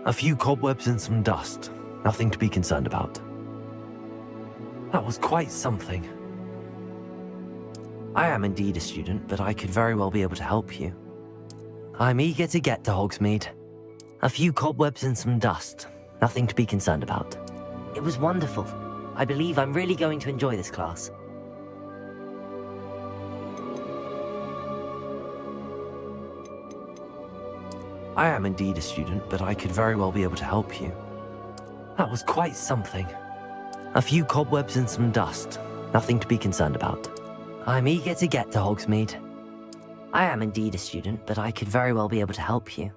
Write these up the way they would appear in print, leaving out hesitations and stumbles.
A few cobwebs and some dust. Nothing to be concerned about. That was quite something. I am indeed a student, but I could very well be able to help you. I'm eager to get to Hogsmeade. A few cobwebs and some dust. Nothing to be concerned about. It was wonderful. I believe I'm really going to enjoy this class. I am indeed a student, but I could very well be able to help you. That was quite something. A few cobwebs and some dust. Nothing to be concerned about. I'm eager to get to Hogsmeade. I am indeed a student, but I could very well be able to help you.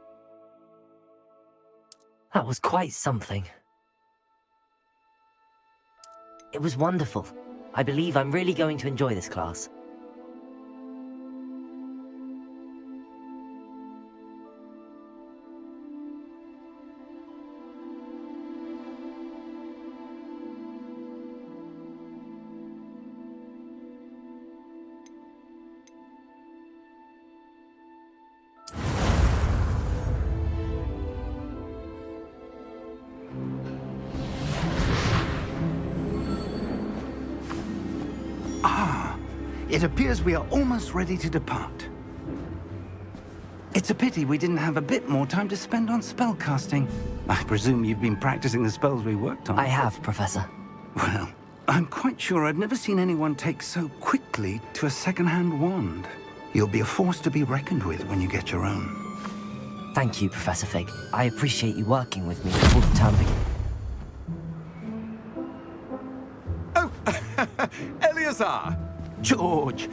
That was quite something. It was wonderful. I believe I'm really going to enjoy this class. It appears we are almost ready to depart. It's a pity we didn't have a bit more time to spend on spellcasting. I presume you've been practicing the spells we worked on. I have, Professor. Well, I'm quite sure I've never seen anyone take so quickly to a second-hand wand. You'll be a force to be reckoned with when you get your own. Thank you, Professor Fig. I appreciate you working with me before the term begins. Oh, Eleazar! George,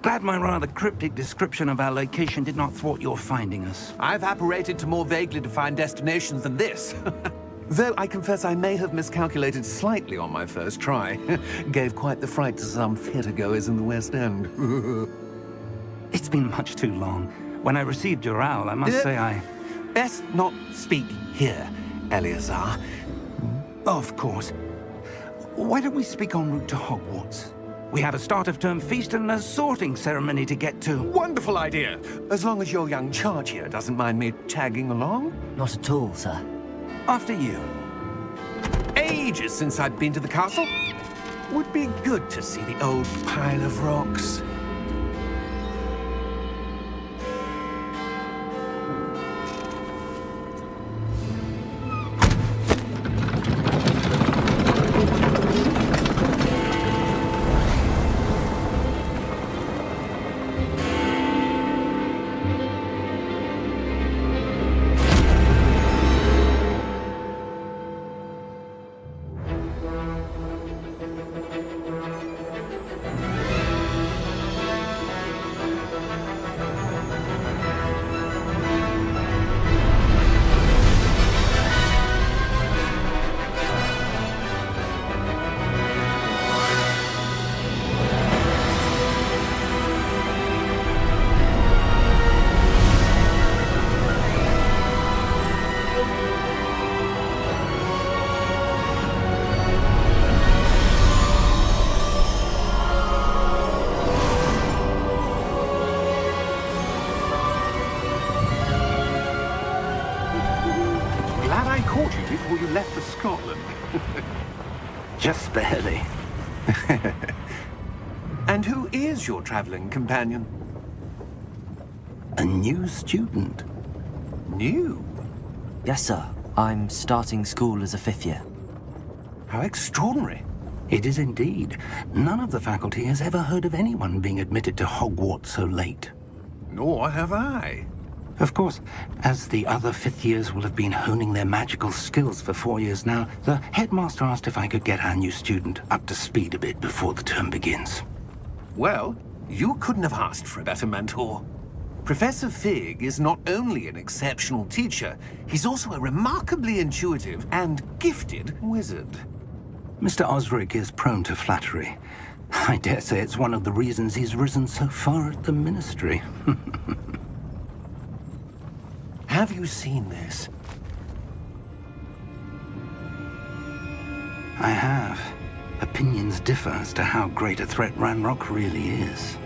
glad my rather cryptic description of our location did not thwart your finding us. I've apparated to more vaguely defined destinations than this. Though I confess I may have miscalculated slightly on my first try. Gave quite the fright to some theatre-goers in the West End. It's been much too long. When I received your owl, I must say I... Best not speak here, Eleazar. Of course. Why don't we speak en route to Hogwarts? We have a start-of-term feast and a sorting ceremony to get to. Wonderful idea! As long as your young charge here doesn't mind me tagging along. Not at all, sir. After you. Ages since I'd been to the castle. Would be good to see the old pile of rocks. Before you left for Scotland. Just barely. And who is your traveling companion? A new student. New? Yes, sir. I'm starting school as a 5th year. How extraordinary. It is indeed. None of the faculty has ever heard of anyone being admitted to Hogwarts so late. Nor have I. Of course, as the other 5th years will have been honing their magical skills for 4 years now, the headmaster asked if I could get our new student up to speed a bit before the term begins. Well, you couldn't have asked for a better mentor. Professor Fig is not only an exceptional teacher, he's also a remarkably intuitive and gifted wizard. Mr. Osric is prone to flattery. I dare say it's one of the reasons he's risen so far at the ministry. Have you seen this? I have. Opinions differ as to how great a threat Ranrock really is.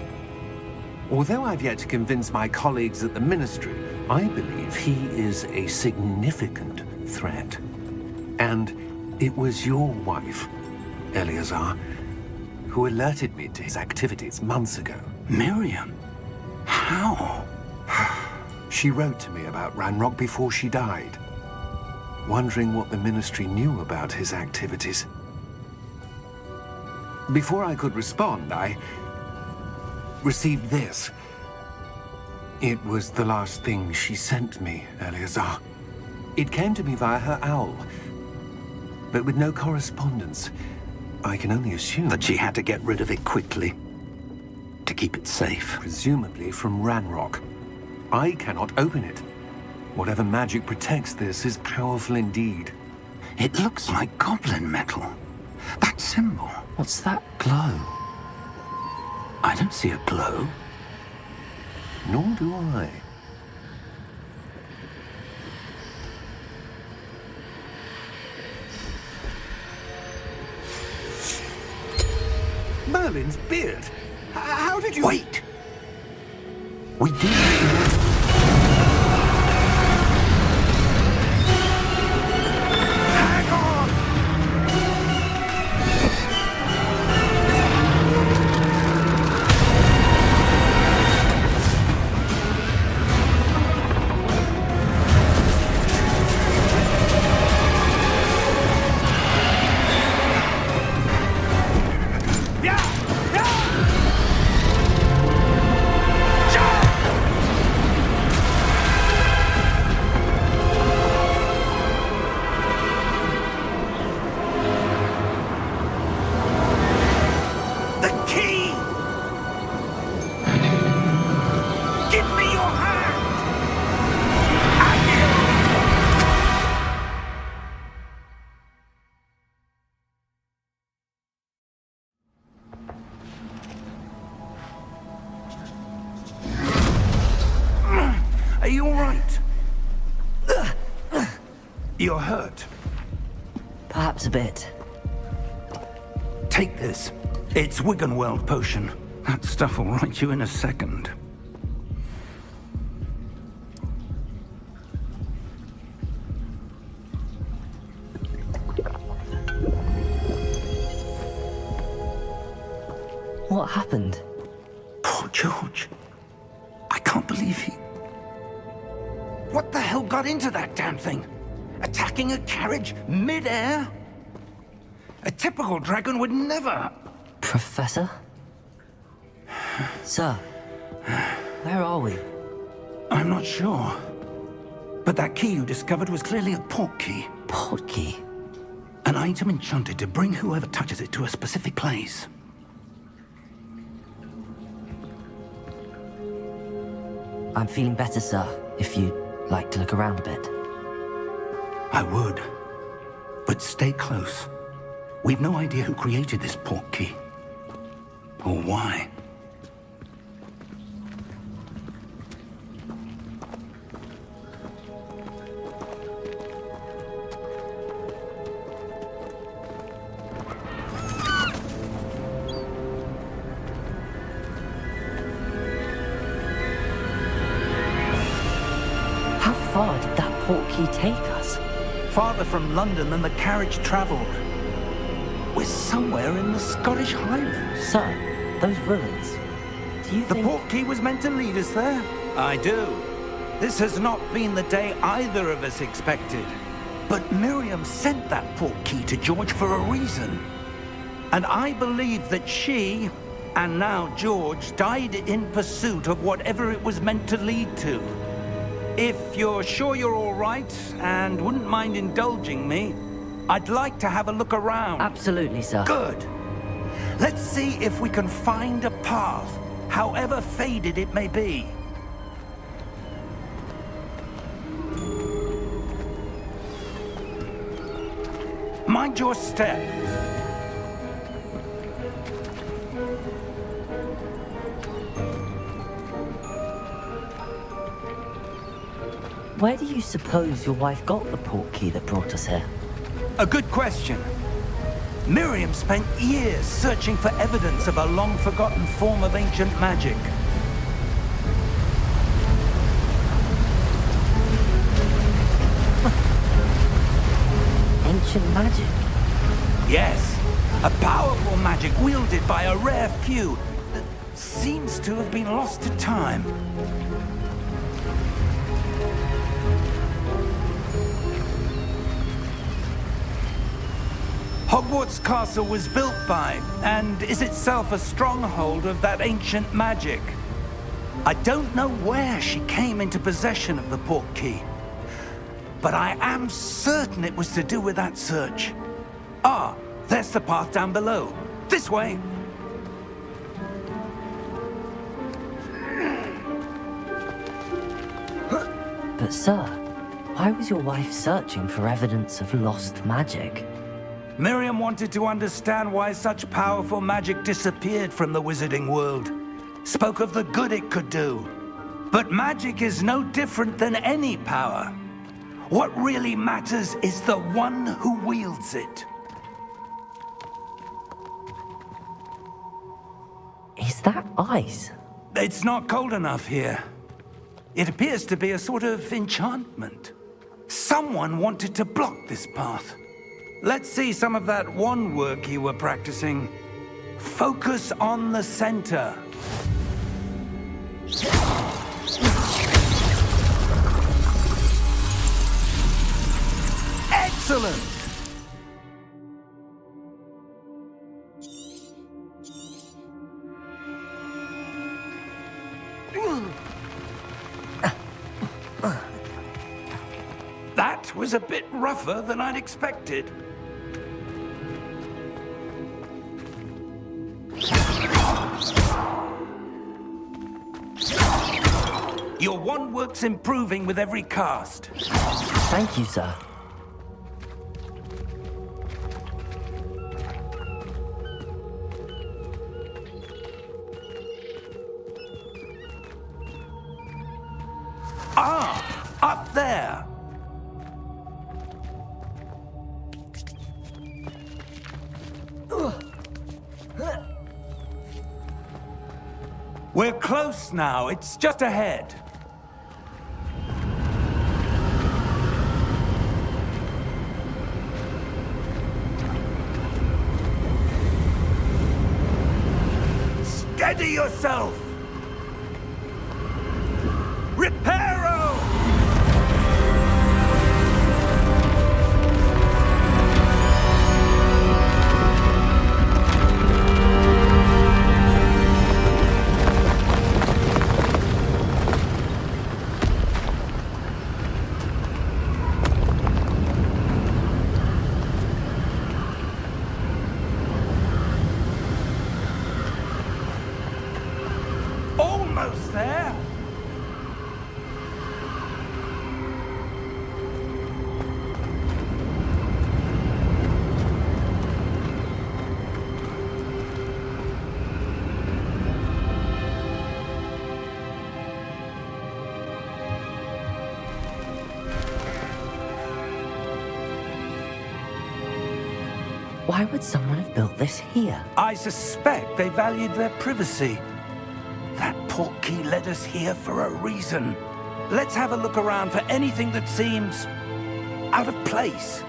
Although I've yet to convince my colleagues at the Ministry, I believe he is a significant threat. And it was your wife, Eleazar, who alerted me to his activities months ago. Miriam? How? She wrote to me about Ranrock before she died, wondering what the Ministry knew about his activities. Before I could respond, I received this. It was the last thing she sent me, Eleazar. It came to me via her owl, but with no correspondence. I can only assume That she had to get rid of it quickly to keep it safe. presumably from Ranrock. I cannot open it. Whatever magic protects this is powerful indeed. It looks like goblin metal. That symbol. What's that glow? I don't see a glow. Nor do I. Merlin's beard. How did you... Wait! We do. Hang on! The key! Give me your hand! Are you all right? You're hurt. Perhaps a bit. Take this. It's Wiggenweld potion. That stuff will right you in a second. What happened? Poor George. I can't believe he... What the hell got into that damn thing? Attacking a carriage mid-air? A typical dragon would never... Professor? Sir, where are we? I'm not sure. But that key you discovered was clearly a port key. Port key? An item enchanted to bring whoever touches it to a specific place. I'm feeling better, sir, if you'd like to look around a bit. I would. But stay close. We've no idea who created this port key. Or why. How far did that port key take us? Farther from London than the carriage traveled. We're somewhere in the Scottish Highlands. Sir, those ruins. Do you The think... port key was meant to lead us there? I do. This has not been the day either of us expected. But Miriam sent that port key to George for a reason. And I believe that she, and now George, died in pursuit of whatever it was meant to lead to. If you're sure you're all right, and wouldn't mind indulging me, I'd like to have a look around. Absolutely, sir. Good. Let's see if we can find a path, however faded it may be. Mind your step. Where do you suppose your wife got the port key that brought us here? A good question. Miriam spent years searching for evidence of a long-forgotten form of ancient magic. Ancient magic. Yes, a powerful magic wielded by a rare few that seems to have been lost to time. Hogwarts Castle was built by, and is itself a stronghold of that ancient magic. I don't know where she came into possession of the portkey, but I am certain it was to do with that search. Ah, there's the path down below. This way. But sir, why was your wife searching for evidence of lost magic? Miriam wanted to understand why such powerful magic disappeared from the wizarding world. Spoke of the good it could do. But magic is no different than any power. What really matters is the one who wields it. Is that ice? It's not cold enough here. It appears to be a sort of enchantment. Someone wanted to block this path. Let's see some of that wand work you were practicing. Focus on the center. Excellent! That was a bit rougher than I'd expected. Your wand work's improving with every cast. Thank you, sir. Ah, up there. We're close now. It's just ahead. Steady yourself! Reparo! Almost there. Why would someone have built this here? I suspect they valued their privacy. That portkey led us here for a reason. Let's have a look around for anything that seems out of place.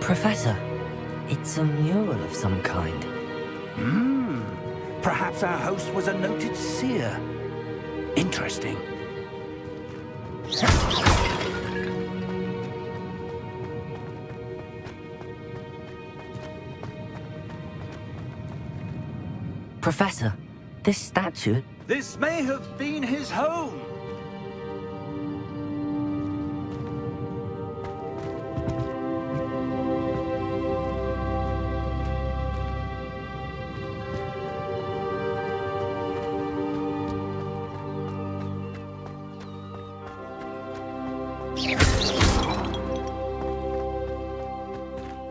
Professor, it's a mural of some kind. Perhaps our host was a noted seer. Interesting. Professor, this statue... This may have been his home.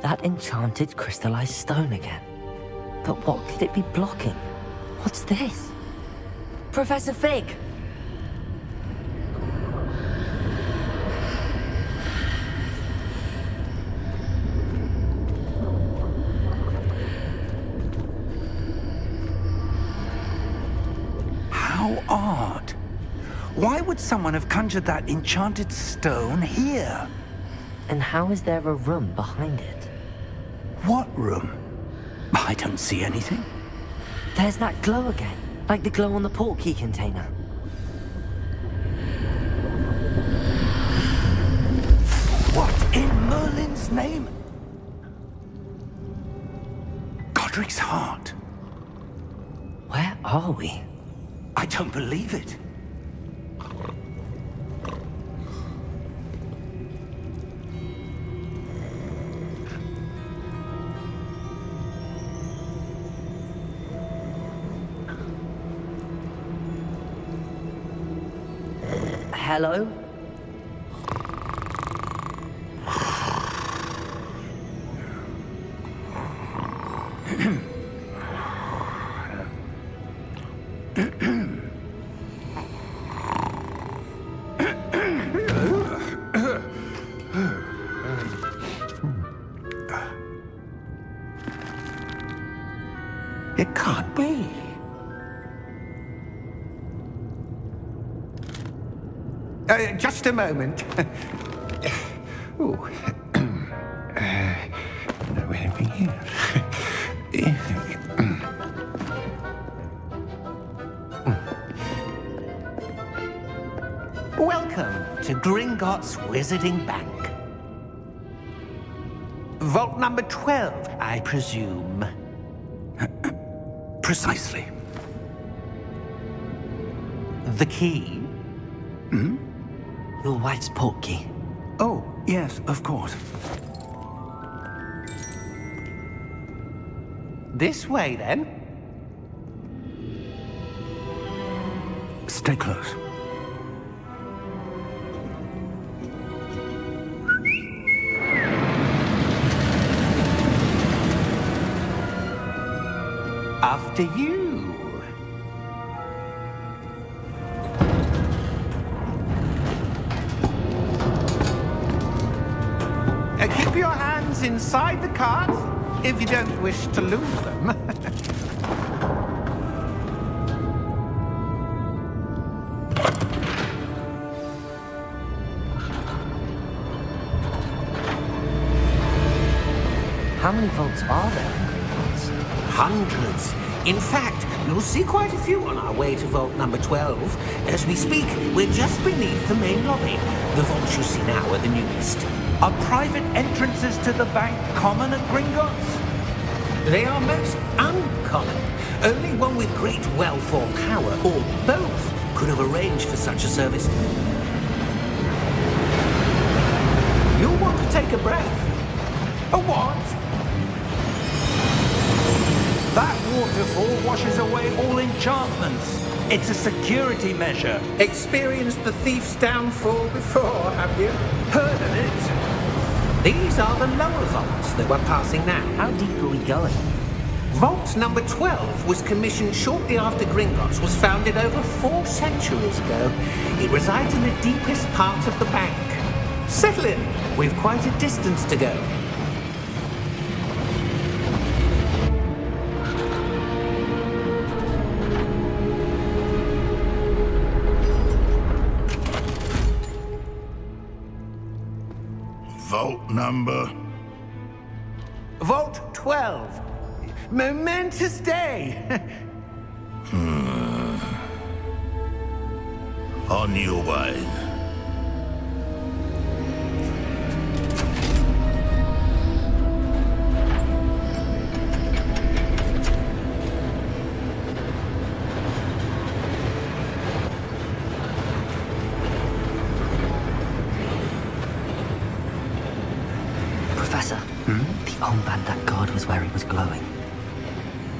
That enchanted crystallized stone again. But what could it be blocking? What's this? Professor Fig! Why would someone have conjured that enchanted stone here? And how is there a room behind it? What room? I don't see anything. There's that glow again, like the glow on the portkey container. What in Merlin's name? Godric's heart. Where are we? I don't believe it. Hello? It can't be. Just a moment. Ooh. No anything here. Welcome to Gringotts Wizarding Bank. Vault number 12, I presume. Precisely. The key? Your wife's portkey. Oh, yes, of course. This way, then. Stay close. After you. Keep your hands inside the cart if you don't wish to lose them. How many vaults are there in Gringotts? Hundreds. In fact, you'll see quite a few on our way to vault number 12. As we speak, we're just beneath the main lobby. The vaults you see now are the newest. Are private entrances to the bank common at Gringotts? They are most uncommon. Only one with great wealth or power, or both, could have arranged for such a service. You'll want to take a breath. A what? That waterfall washes away all enchantments. It's a security measure. Experienced the thief's downfall before, have you? Heard of it? These are the lower vaults that we're passing now. How deep are we going? Vault number 12 was commissioned shortly after Gringotts was founded over 4 centuries ago. It resides in the deepest part of the bank. Settle in. We've quite a distance to go. Vault number? Vault 12. Momentous day. On your way. Professor, the armband that guard was wearing was glowing.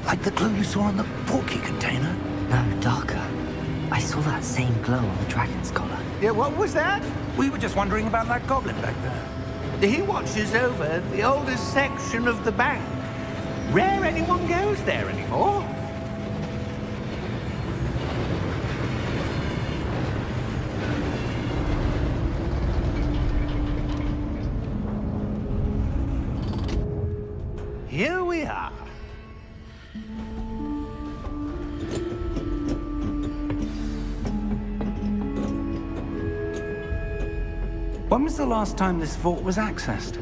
Like the glow you saw on the portkey container? No, darker. I saw that same glow on the dragon's collar. Yeah, what was that? We were just wondering about that goblin back there. He watches over the oldest section of the bank. Rare anyone goes there anymore. Here we are. When was the last time this vault was accessed?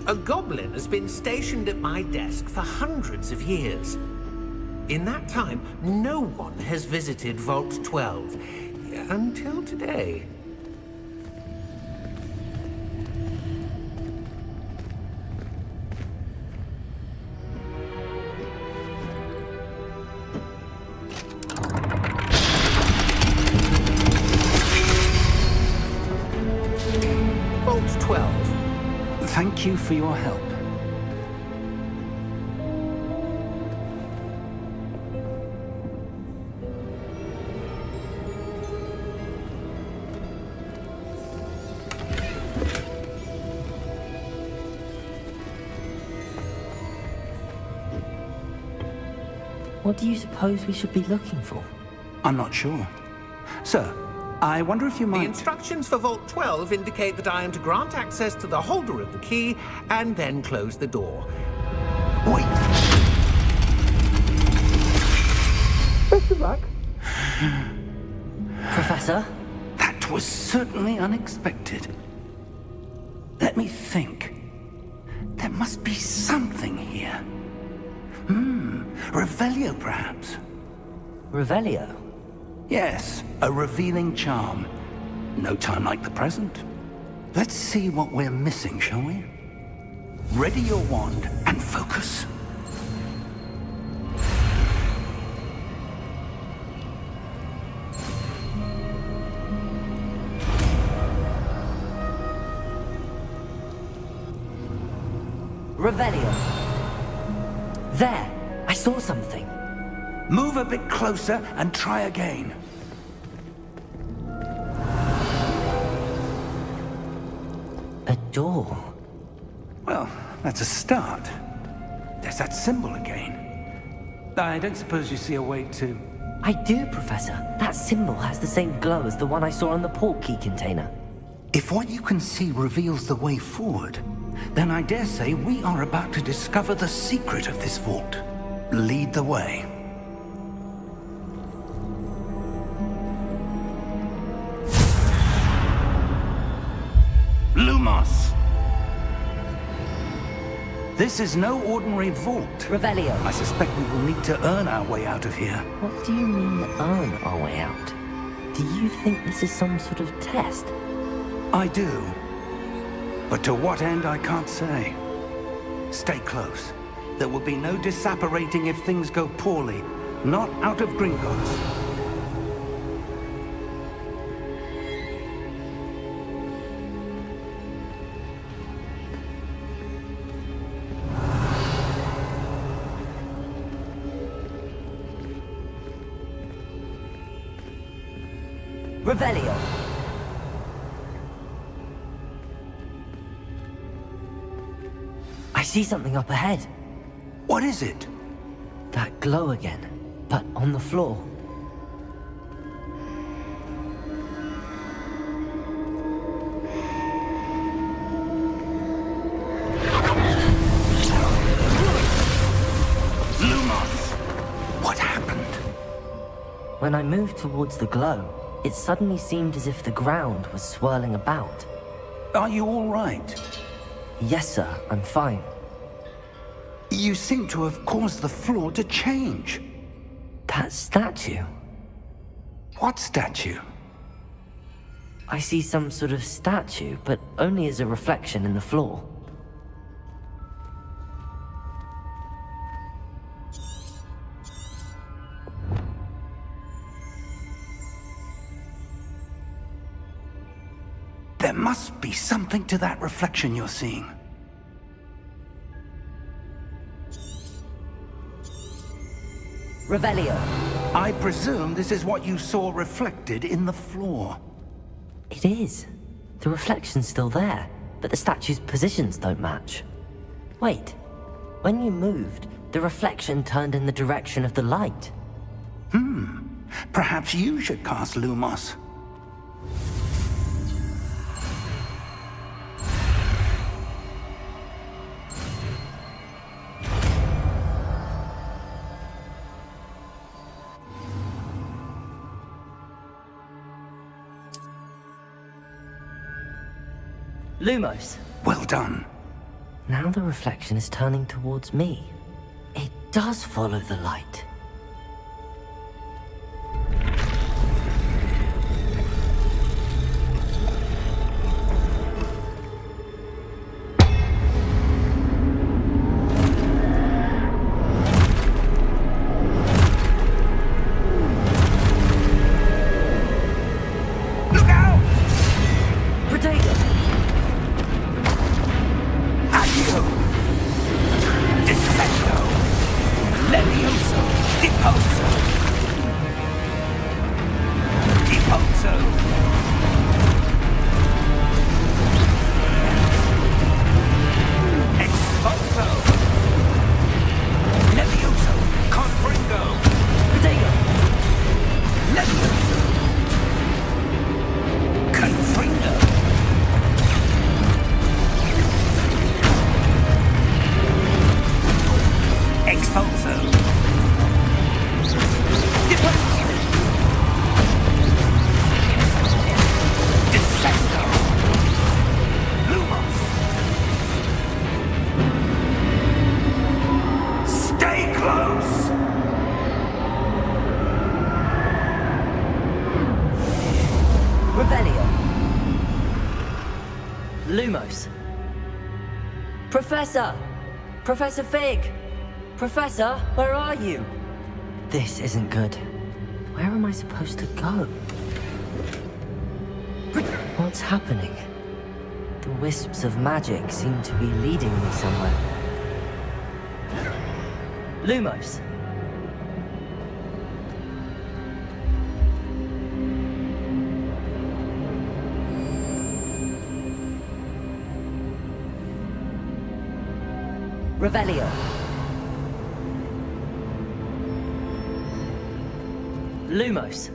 A goblin has been stationed at my desk for hundreds of years. In that time, no one has visited Vault 12. Until today. Vault 12. Thank you for your help. What do you suppose we should be looking for? I'm not sure. Sir, I wonder if you The might... instructions for Vault 12 indicate that I am to grant access to the holder of the key and then close the door. Wait! Best of luck. Professor? That was certainly unexpected. Let me think. There must be something here. Revelio, perhaps? Revelio? Yes, a revealing charm. No time like the present. Let's see what we're missing, shall we? Ready your wand and focus. Revelio. There! I saw something. Move a bit closer and try again. A door. Well, that's a start. There's that symbol again. I don't suppose you see a way to... I do, Professor. That symbol has the same glow as the one I saw on the port key container. If what you can see reveals the way forward, then I dare say we are about to discover the secret of this vault. Lead the way. Lumos! This is no ordinary vault. Revelio. I suspect we will need to earn our way out of here. What do you mean, earn our way out? Do you think this is some sort of test? I do. But to what end, I can't say. Stay close. There will be no disapparating if things go poorly. Not out of Gringotts. Revelio. I see something up ahead. What is it? That glow again, but on the floor. Lumos! What happened? When I moved towards the glow, it suddenly seemed as if the ground was swirling about. Are you all right? Yes, sir, I'm fine. You seem to have caused the floor to change. That statue. What statue? I see some sort of statue, but only as a reflection in the floor. There must be something to that reflection you're seeing. Revelio. I presume this is what you saw reflected in the floor. It is. The reflection's still there, but the statue's positions don't match. Wait. When you moved, the reflection turned in the direction of the light. Perhaps you should cast Lumos. Lumos. Well done. Now the reflection is turning towards me. It does follow the light. Look out! Protego! Accio! Descendo! Levioso! Deposo! Deposo! Expulso! Levioso! Confringo! Protego! Levioso! Confringo! Expulso! Deposo! Descendo! Lumos! Stay close! Revelio. Lumos. Professor! Professor Fig! Professor, where are you? This isn't good. Where am I supposed to go? What's happening? The wisps of magic seem to be leading me somewhere. Lumos. Revelio. Lumos.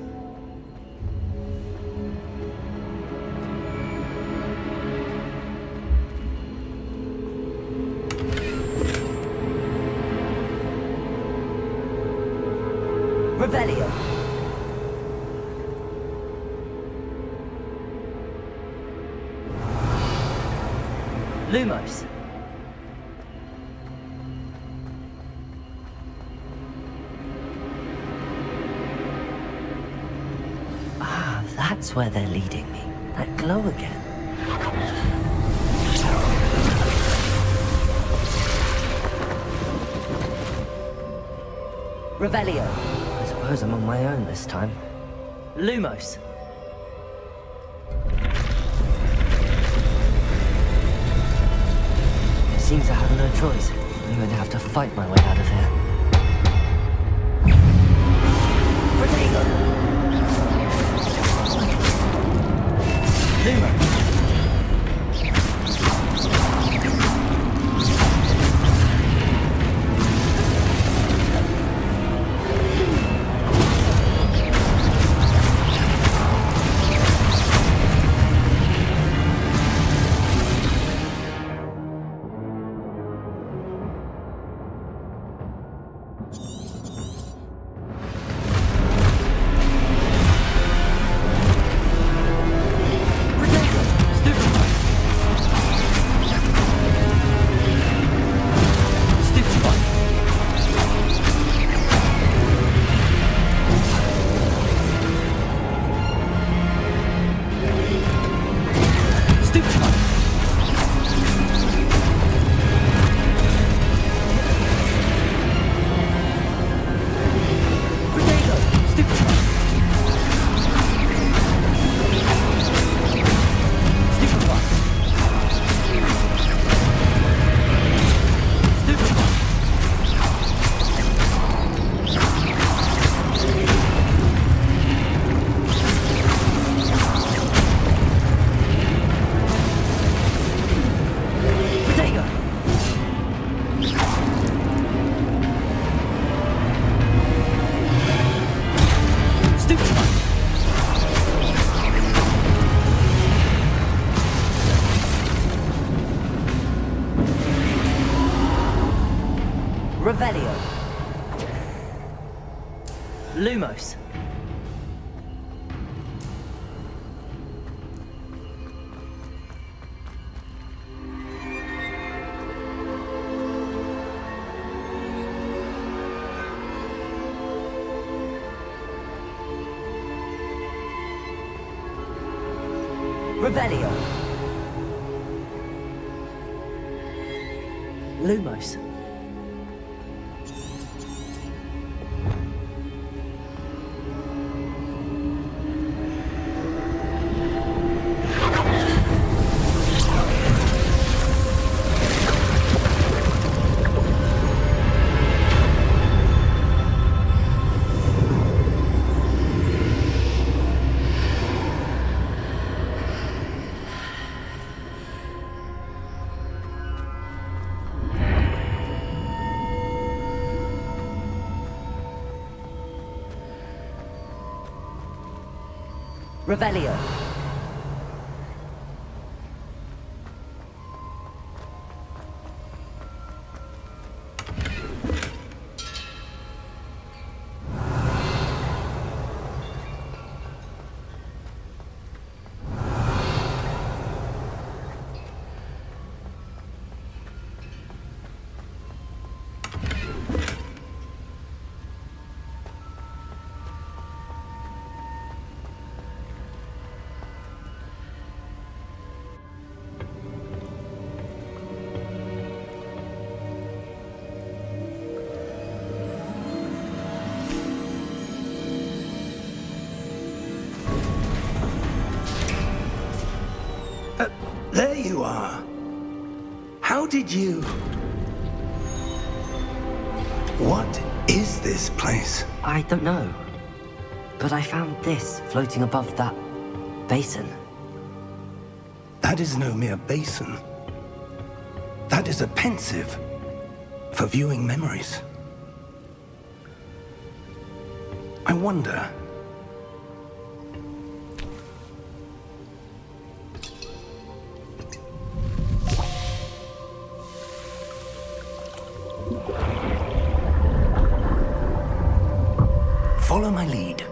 Revelio. Lumos. Ah, that's where they're leading me. That glow again. Revelio. I suppose I'm on my own this time. Lumos. It seems I have no choice. I'm going to have to fight my way out of here. Protego! Lumos. Revelio. Lumos. Revelio. Lumos. Revelio. There you are. How did you... What is this place? I don't know. But I found this floating above that basin. That is no mere basin. That is a pensive for viewing memories. I wonder... Follow my lead.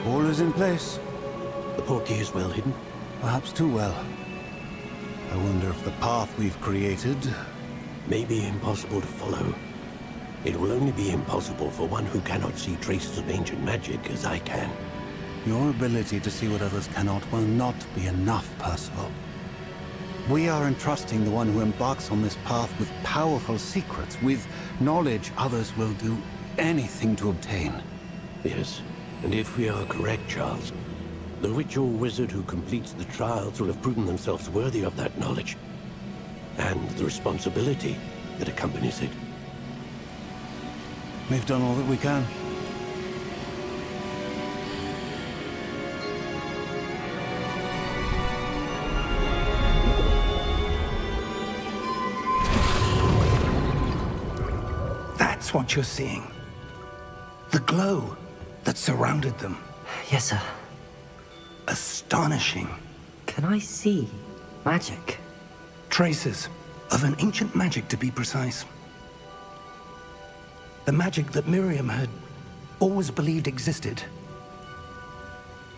All is in place. The portkey is well hidden. Perhaps too well. I wonder if the path we've created... May be impossible to follow. It will only be impossible for one who cannot see traces of ancient magic as I can. Your ability to see what others cannot will not be enough, Percival. We are entrusting the one who embarks on this path with powerful secrets, with knowledge others will do anything to obtain. Yes, and if we are correct, Charles, the witch or wizard who completes the trials will have proven themselves worthy of that knowledge, and the responsibility that accompanies it. We've done all that we can. That's what you're seeing. The glow that surrounded them. Yes, sir. Astonishing. Can I see magic? Traces of an ancient magic, to be precise. The magic that Miriam had always believed existed,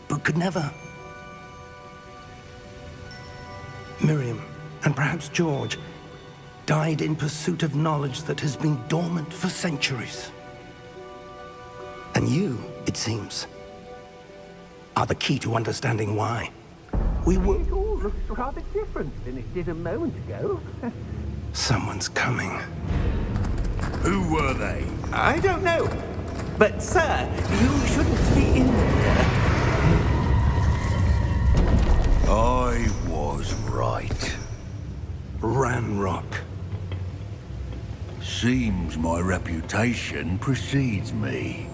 but could never. Miriam, and perhaps George, died in pursuit of knowledge that has been dormant for centuries. And you, it seems, are the key to understanding why. We were... It all looks rather different than it did a moment ago. Someone's coming. Who were they? I don't know. But, sir, you shouldn't be in here. I was right. Ranrock. Seems my reputation precedes me.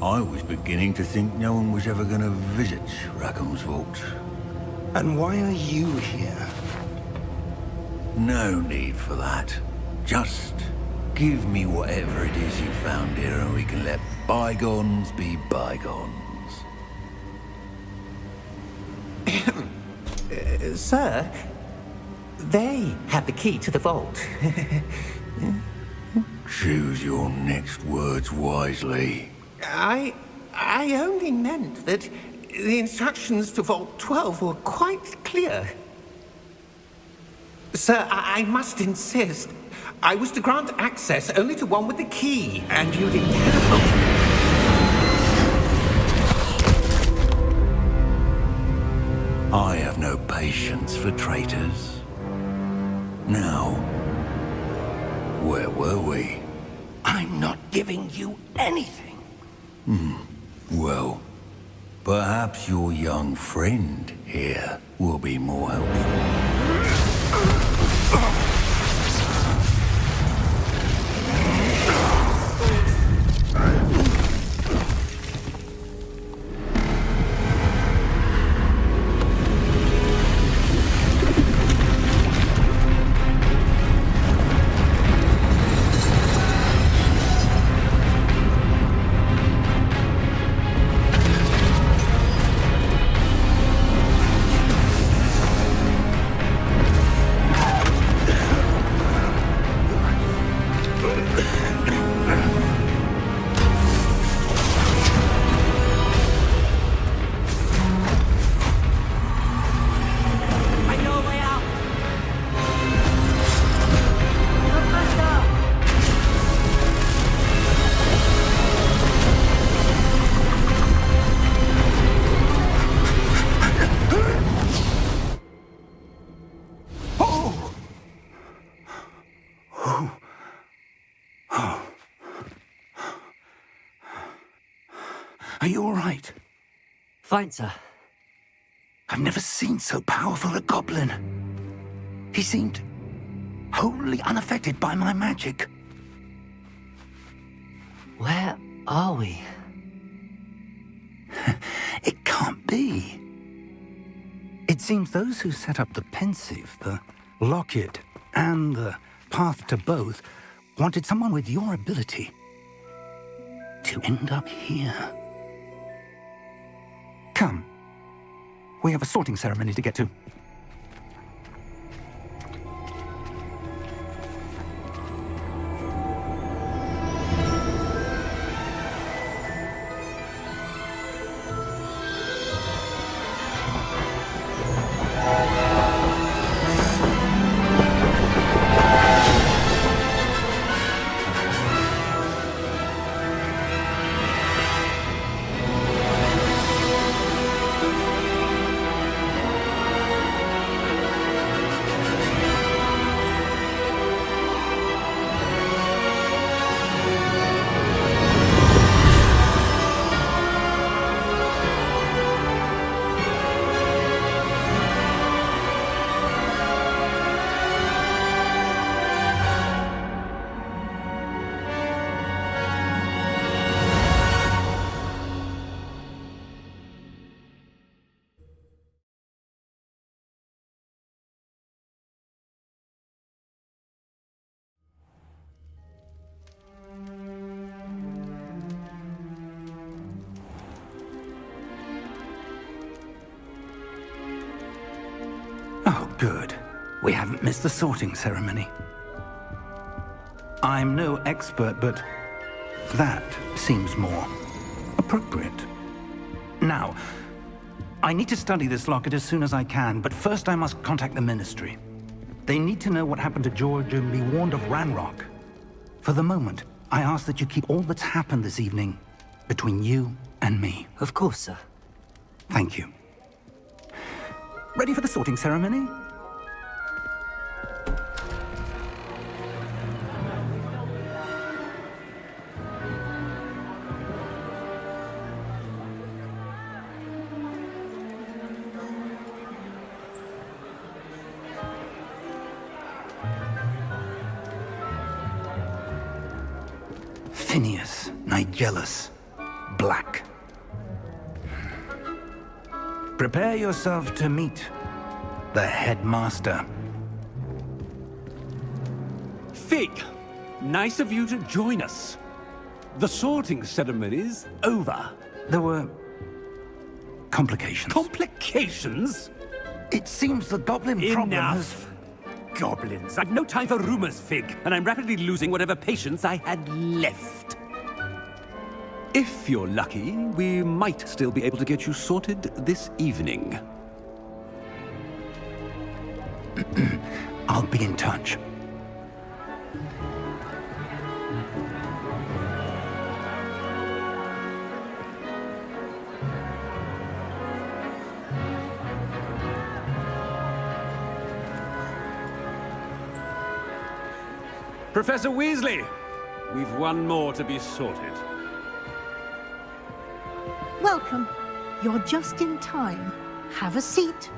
I was beginning to think no one was ever going to visit Rackham's Vault. And why are you here? No need for that. Just give me whatever it is you found here and we can let bygones be bygones. Sir, They had the key to the vault. Choose your next words wisely. I only meant that the instructions to Vault 12 were quite clear. Sir, I must insist. I was to grant access only to one with the key, and you didn't have. I have no patience for traitors. Now, where were we? I'm not giving you anything. Well, perhaps your young friend here will be more helpful. Are you all right? Fine, sir. I've never seen so powerful a goblin. He seemed wholly unaffected by my magic. Where are we? It can't be. It seems those who set up the pensive, the locket, and the path to both wanted someone with your ability to end up here. Come. We have a sorting ceremony to get to. Oh, good. We haven't missed the sorting ceremony. I'm no expert, but that seems more appropriate. Now, I need to study this locket as soon as I can, but first I must contact the Ministry. They need to know what happened to George and be warned of Ranrock. For the moment, I ask that you keep all that's happened this evening between you and me. Of course, sir. Thank you. Ready for the sorting ceremony? Phineas, Nigellus, Black. Prepare yourself to meet the headmaster. Fig, nice of you to join us. The sorting ceremony's over. There were complications. Complications? It seems the goblin problem has... Enough. goblins! I've no time for rumors, Fig, and I'm rapidly losing whatever patience I had left. If you're lucky, we might still be able to get you sorted this evening. I'll be in touch. Professor Weasley, we've one more to be sorted. Welcome. You're just in time. Have a seat.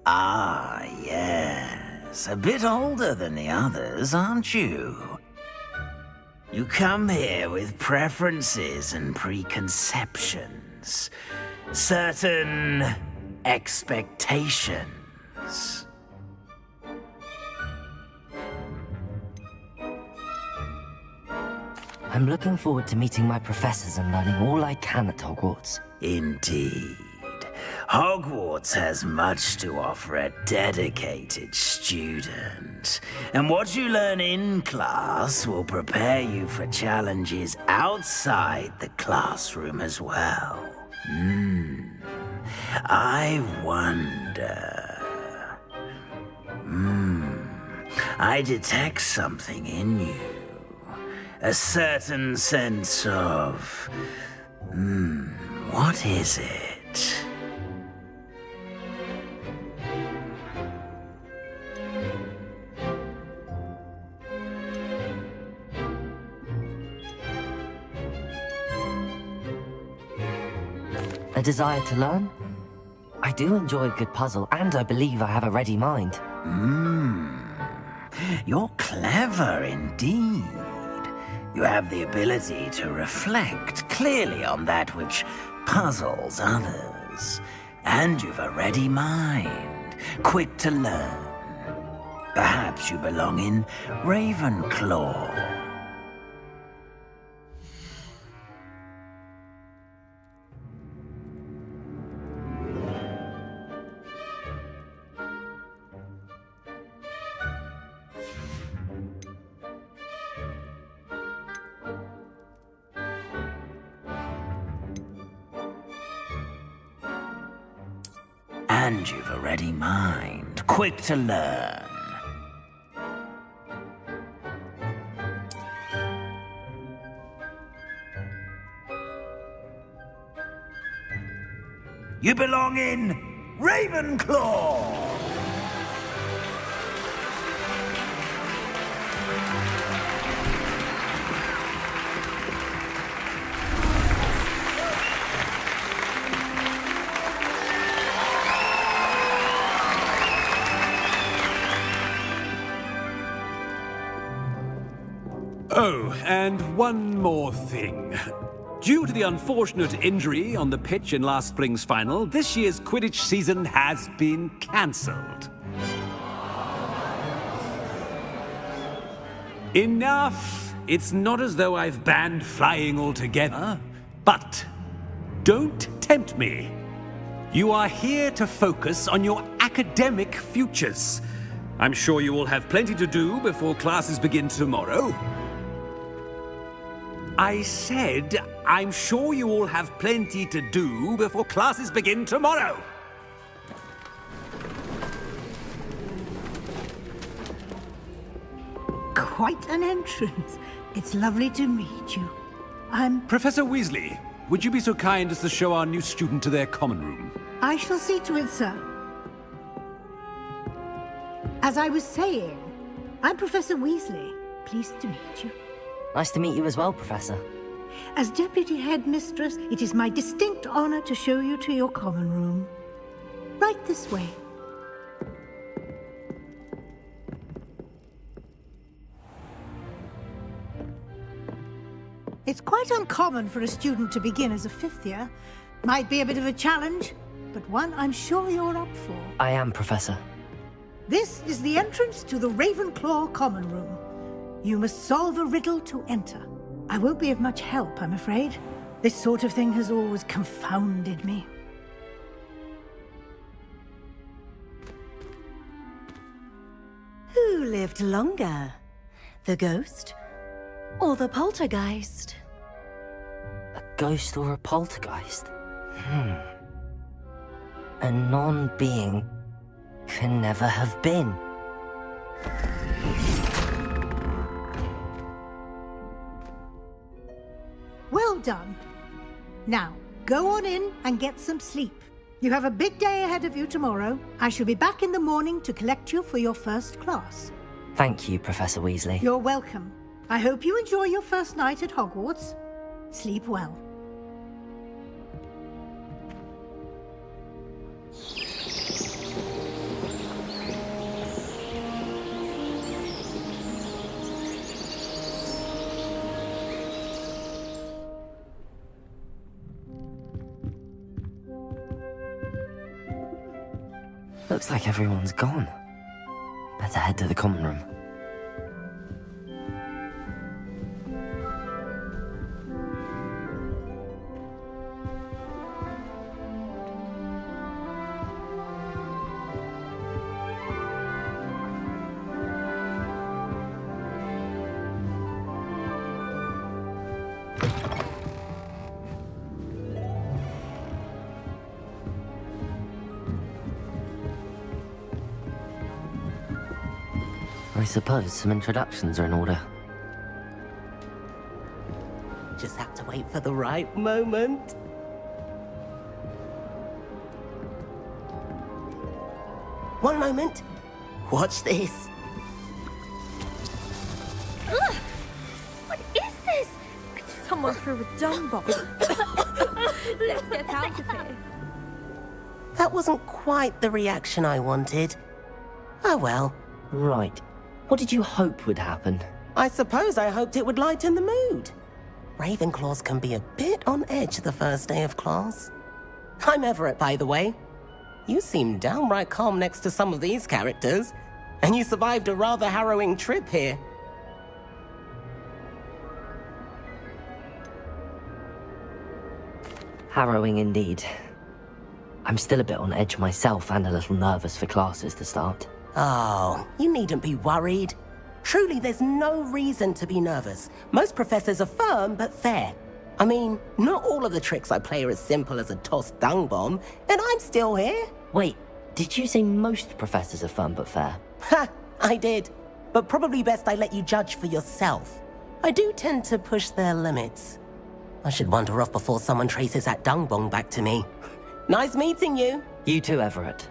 Ah, yes. A bit older than the others, aren't you? You come here with preferences and preconceptions. Certain expectations. I'm looking forward to meeting my professors and learning all I can at Hogwarts. Indeed. Hogwarts has much to offer a dedicated student. And what you learn in class will prepare you for challenges outside the classroom as well. I wonder... I detect something in you. A certain sense of... what is it? A desire to learn? I do enjoy a good puzzle, and I believe I have a ready mind. You're clever indeed. You have the ability to reflect clearly on that which puzzles others. And you've a ready mind, quick to learn. Perhaps you belong in Ravenclaw. And you've a ready mind, quick to learn. You belong in Ravenclaw! Oh, and one more thing. Due to the unfortunate injury on the pitch in last spring's final, this year's Quidditch season has been cancelled. Enough! It's not as though I've banned flying altogether, but don't tempt me. You are here to focus on your academic futures. I'm sure you will have plenty to do before classes begin tomorrow. I said, I'm sure you all have plenty to do before classes begin tomorrow. Quite an entrance. It's lovely to meet you. Professor Weasley, would you be so kind as to show our new student to their common room? I shall see to it, sir. As I was saying, I'm Professor Weasley. Pleased to meet you. Nice to meet you as well, Professor. As Deputy Headmistress, it is my distinct honor to show you to your common room. Right this way. It's quite uncommon for a student to begin as a fifth year. Might be a bit of a challenge, but one I'm sure you're up for. I am, Professor. This is the entrance to the Ravenclaw common room. You must solve a riddle to enter. I won't be of much help, I'm afraid. This sort of thing has always confounded me. Who lived longer? The ghost or the poltergeist? A ghost or a poltergeist? A non-being can never have been. Well done. Now, go on in and get some sleep. You have a big day ahead of you tomorrow. I shall be back in the morning to collect you for your first class. Thank you, Professor Weasley. You're welcome. I hope you enjoy your first night at Hogwarts. Sleep well. Looks like everyone's gone. Better head to the common room. I suppose some introductions are in order. Just have to wait for the right moment. One moment. Watch this. Ugh! What is this? Someone threw a dung bomb. Let's get out of here. That wasn't quite the reaction I wanted. Oh well. Right. What did you hope would happen? I suppose I hoped it would lighten the mood. Ravenclaws can be a bit on edge the first day of class. I'm Everett, by the way. You seem downright calm next to some of these characters, and you survived a rather harrowing trip here. Harrowing indeed. I'm still a bit on edge myself and a little nervous for classes to start. Oh, you needn't be worried. Truly, there's no reason to be nervous. Most professors are firm but fair. I mean, not all of the tricks I play are as simple as a tossed dung bomb, and I'm still here. Wait, did you say most professors are firm but fair? Ha, I did. But probably best I let you judge for yourself. I do tend to push their limits. I should wander off before someone traces that dung bomb back to me. Nice meeting you. You too, Everett.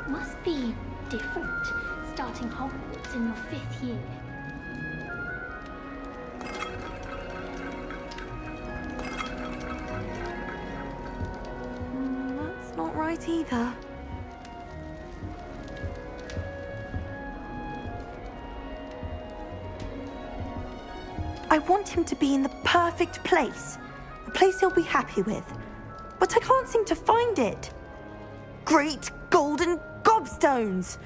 Must be different, starting Hogwarts in your 5th year. That's not right either. I want him to be in the perfect place. A place he'll be happy with. But I can't seem to find it. Great golden gobstones!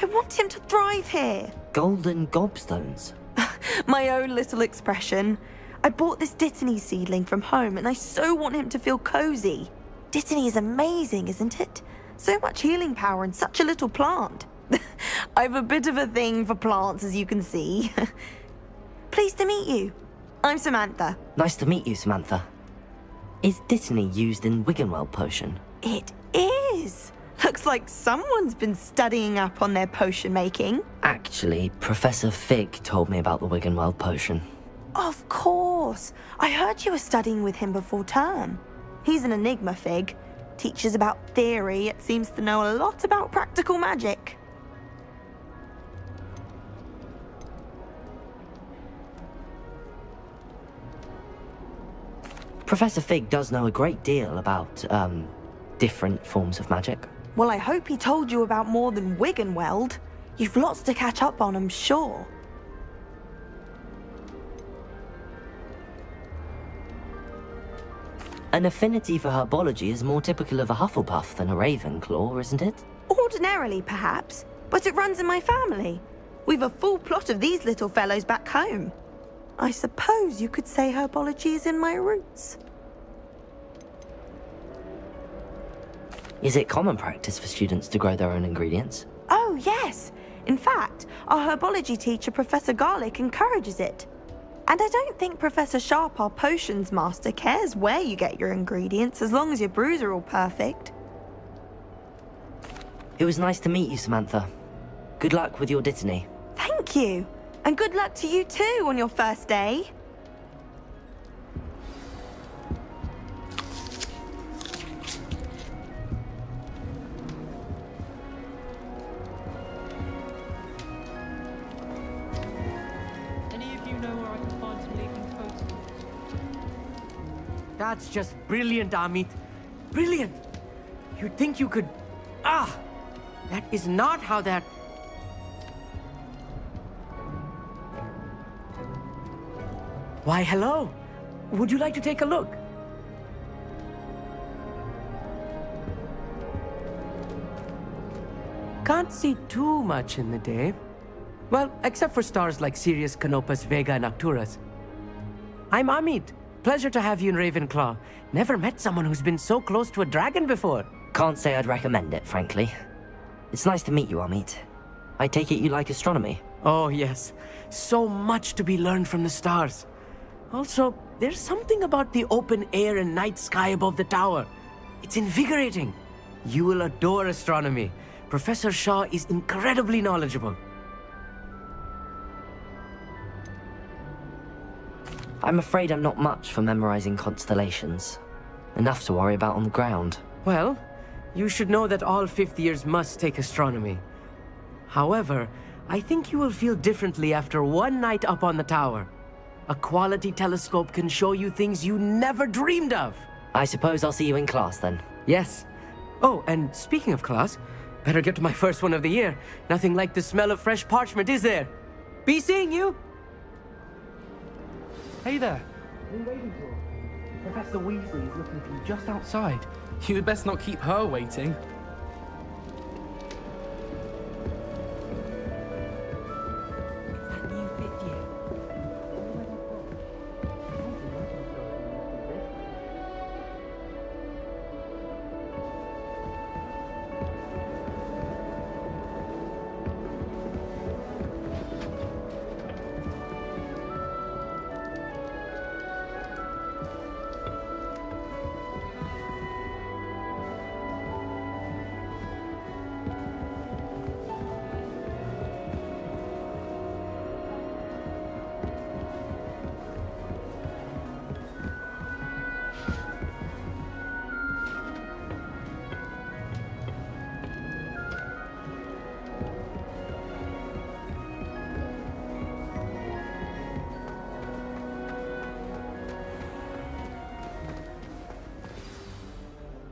I want him to thrive here. Golden gobstones? My own little expression. I bought this Dittany seedling from home and I so want him to feel cozy. Dittany is amazing, isn't it? So much healing power in such a little plant. I have a bit of a thing for plants, as you can see. Pleased to meet you. I'm Samantha. Nice to meet you, Samantha. Is Dittany used in Wiggenweld potion? It is. Looks like someone's been studying up on their potion making. Actually, Professor Fig told me about the Wiggenweld potion. Of course. I heard you were studying with him before term. He's an enigma, Fig. Teaches about theory, yet seems to know a lot about practical magic. Professor Fig does know a great deal about, different forms of magic. Well, I hope he told you about more than Wiggenweld. You've lots to catch up on, I'm sure. An affinity for herbology is more typical of a Hufflepuff than a Ravenclaw, isn't it? Ordinarily, perhaps, but it runs in my family. We've a full plot of these little fellows back home. I suppose you could say herbology is in my roots. Is it common practice for students to grow their own ingredients? Oh, yes. In fact, our herbology teacher, Professor Garlick, encourages it. And I don't think Professor Sharp, our potions master, cares where you get your ingredients, as long as your brews are all perfect. It was nice to meet you, Samantha. Good luck with your dittany. Thank you. And good luck to you too on your first day. That's just brilliant, Amit. Brilliant! You'd think you could... That is not how that... Why, hello. Would you like to take a look? Can't see too much in the day. Well, except for stars like Sirius, Canopus, Vega, and Arcturus. I'm Amit. Pleasure to have you in Ravenclaw. Never met someone who's been so close to a dragon before. Can't say I'd recommend it, frankly. It's nice to meet you, Amit. I take it you like astronomy? Oh, yes. So much to be learned from the stars. Also, there's something about the open air and night sky above the tower. It's invigorating. You will adore astronomy. Professor Shaw is incredibly knowledgeable. I'm afraid I'm not much for memorizing constellations. Enough to worry about on the ground. Well, you should know that all fifth years must take astronomy. However, I think you will feel differently after one night up on the tower. A quality telescope can show you things you never dreamed of. I suppose I'll see you in class then. Yes. Oh, and speaking of class, better get to my first one of the year. Nothing like the smell of fresh parchment, is there? Be seeing you! Hey there. In Ravenclaw. Professor Weasley is looking for you just outside. You'd best not keep her waiting.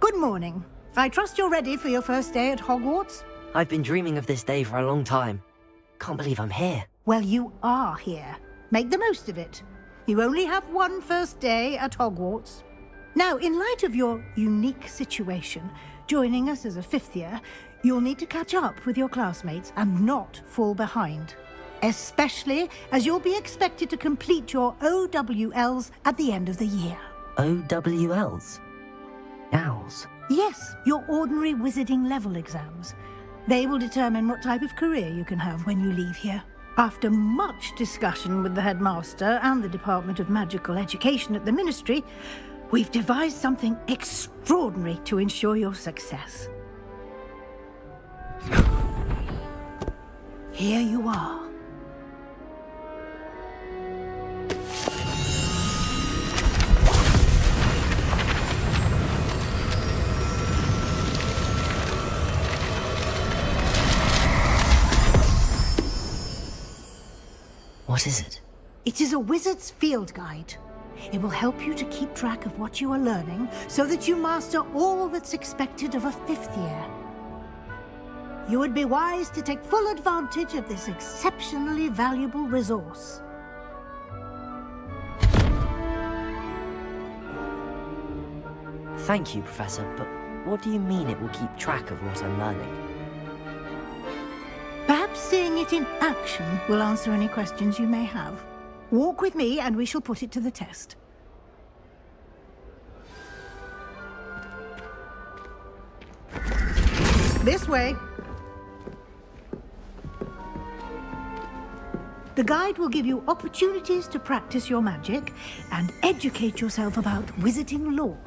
Good morning. I trust you're ready for your first day at Hogwarts? I've been dreaming of this day for a long time. Can't believe I'm here. Well, you are here. Make the most of it. You only have one first day at Hogwarts. Now, in light of your unique situation, joining us as a fifth year, you'll need to catch up with your classmates and not fall behind. Especially as you'll be expected to complete your OWLs at the end of the year. OWLs? Owls? Yes, your ordinary wizarding level exams. They will determine what type of career you can have when you leave here. After much discussion with the headmaster and the Department of Magical Education at the Ministry, we've devised something extraordinary to ensure your success. Here you are. What is it? It is a wizard's field guide. It will help you to keep track of what you are learning so that you master all that's expected of a fifth year. you would be wise to take full advantage of this exceptionally valuable resource. Thank you, Professor, but what do you mean it will keep track of what I'm learning? Perhaps seeing it in action will answer any questions you may have. Walk with me and we shall put it to the test. This way. The guide will give you opportunities to practice your magic and educate yourself about wizarding lore.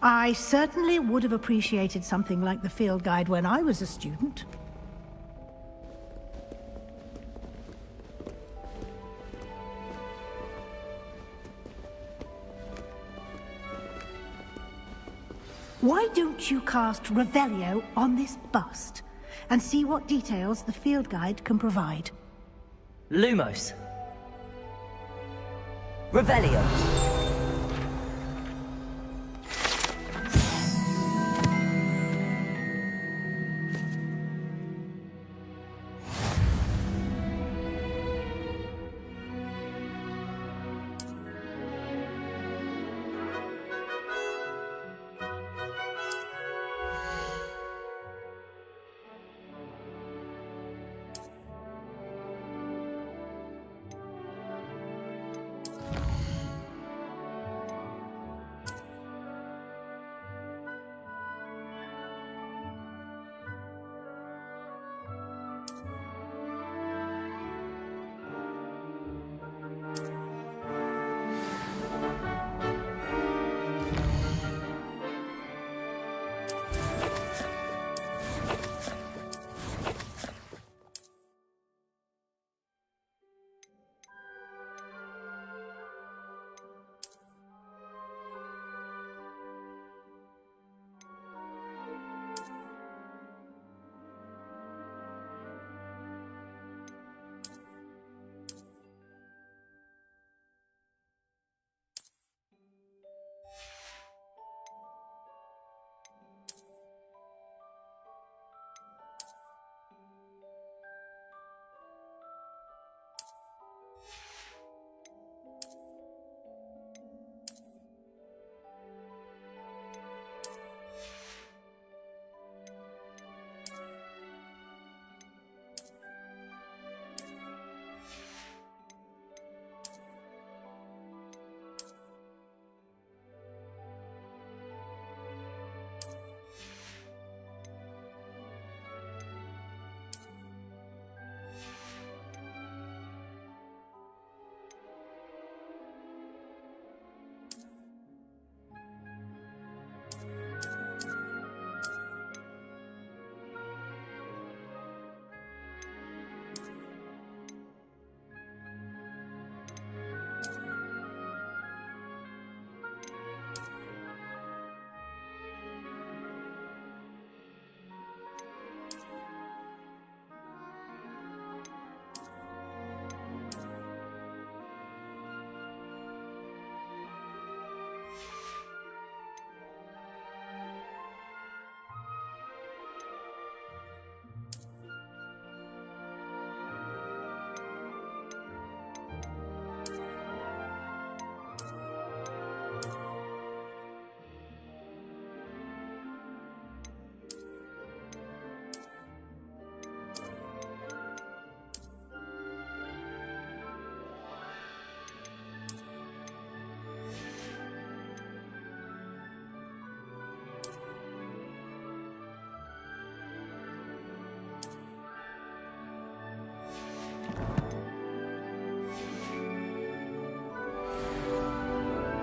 I certainly would have appreciated something like the field guide when I was a student. Why don't you cast Revelio on this bust and see what details the field guide can provide? Lumos. Revelio.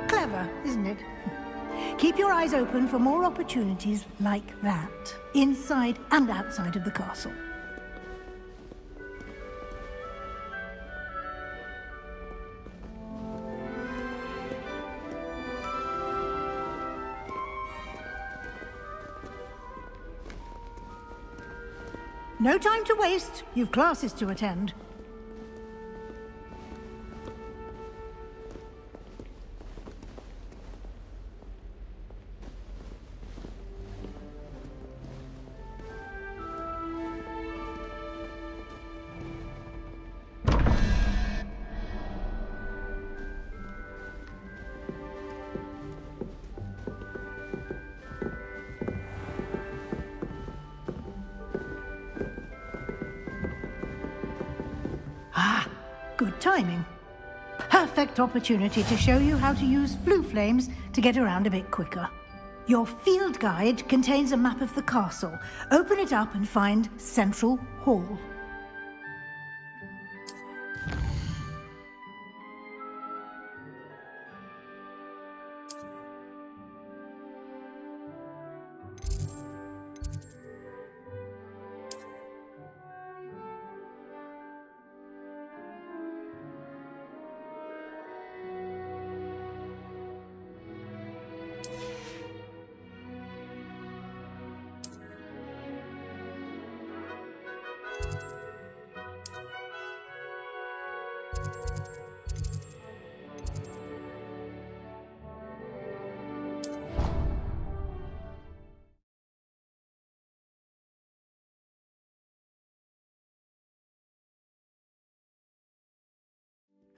Clever, isn't it? Keep your eyes open for more opportunities like that, inside and outside of the castle. No time to waste. You've classes to attend. Good timing. Perfect opportunity to show you how to use flue flames to get around a bit quicker. Your field guide contains a map of the castle. Open it up and find Central Hall.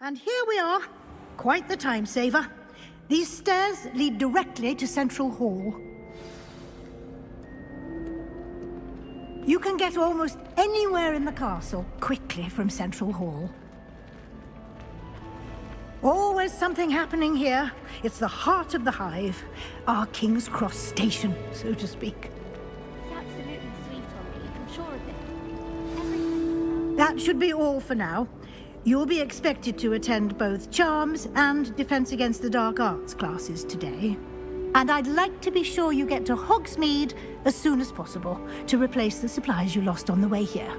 And here we are. Quite the time saver. These stairs lead directly to Central Hall. You can get almost anywhere in the castle quickly from Central Hall. Always something happening here. It's the heart of the hive. Our King's Cross station, so to speak. It's absolutely sweet on me, I'm sure of it. That should be all for now. You'll be expected to attend both Charms and Defense Against the Dark Arts classes today. And I'd like to be sure you get to Hogsmeade as soon as possible to replace the supplies you lost on the way here.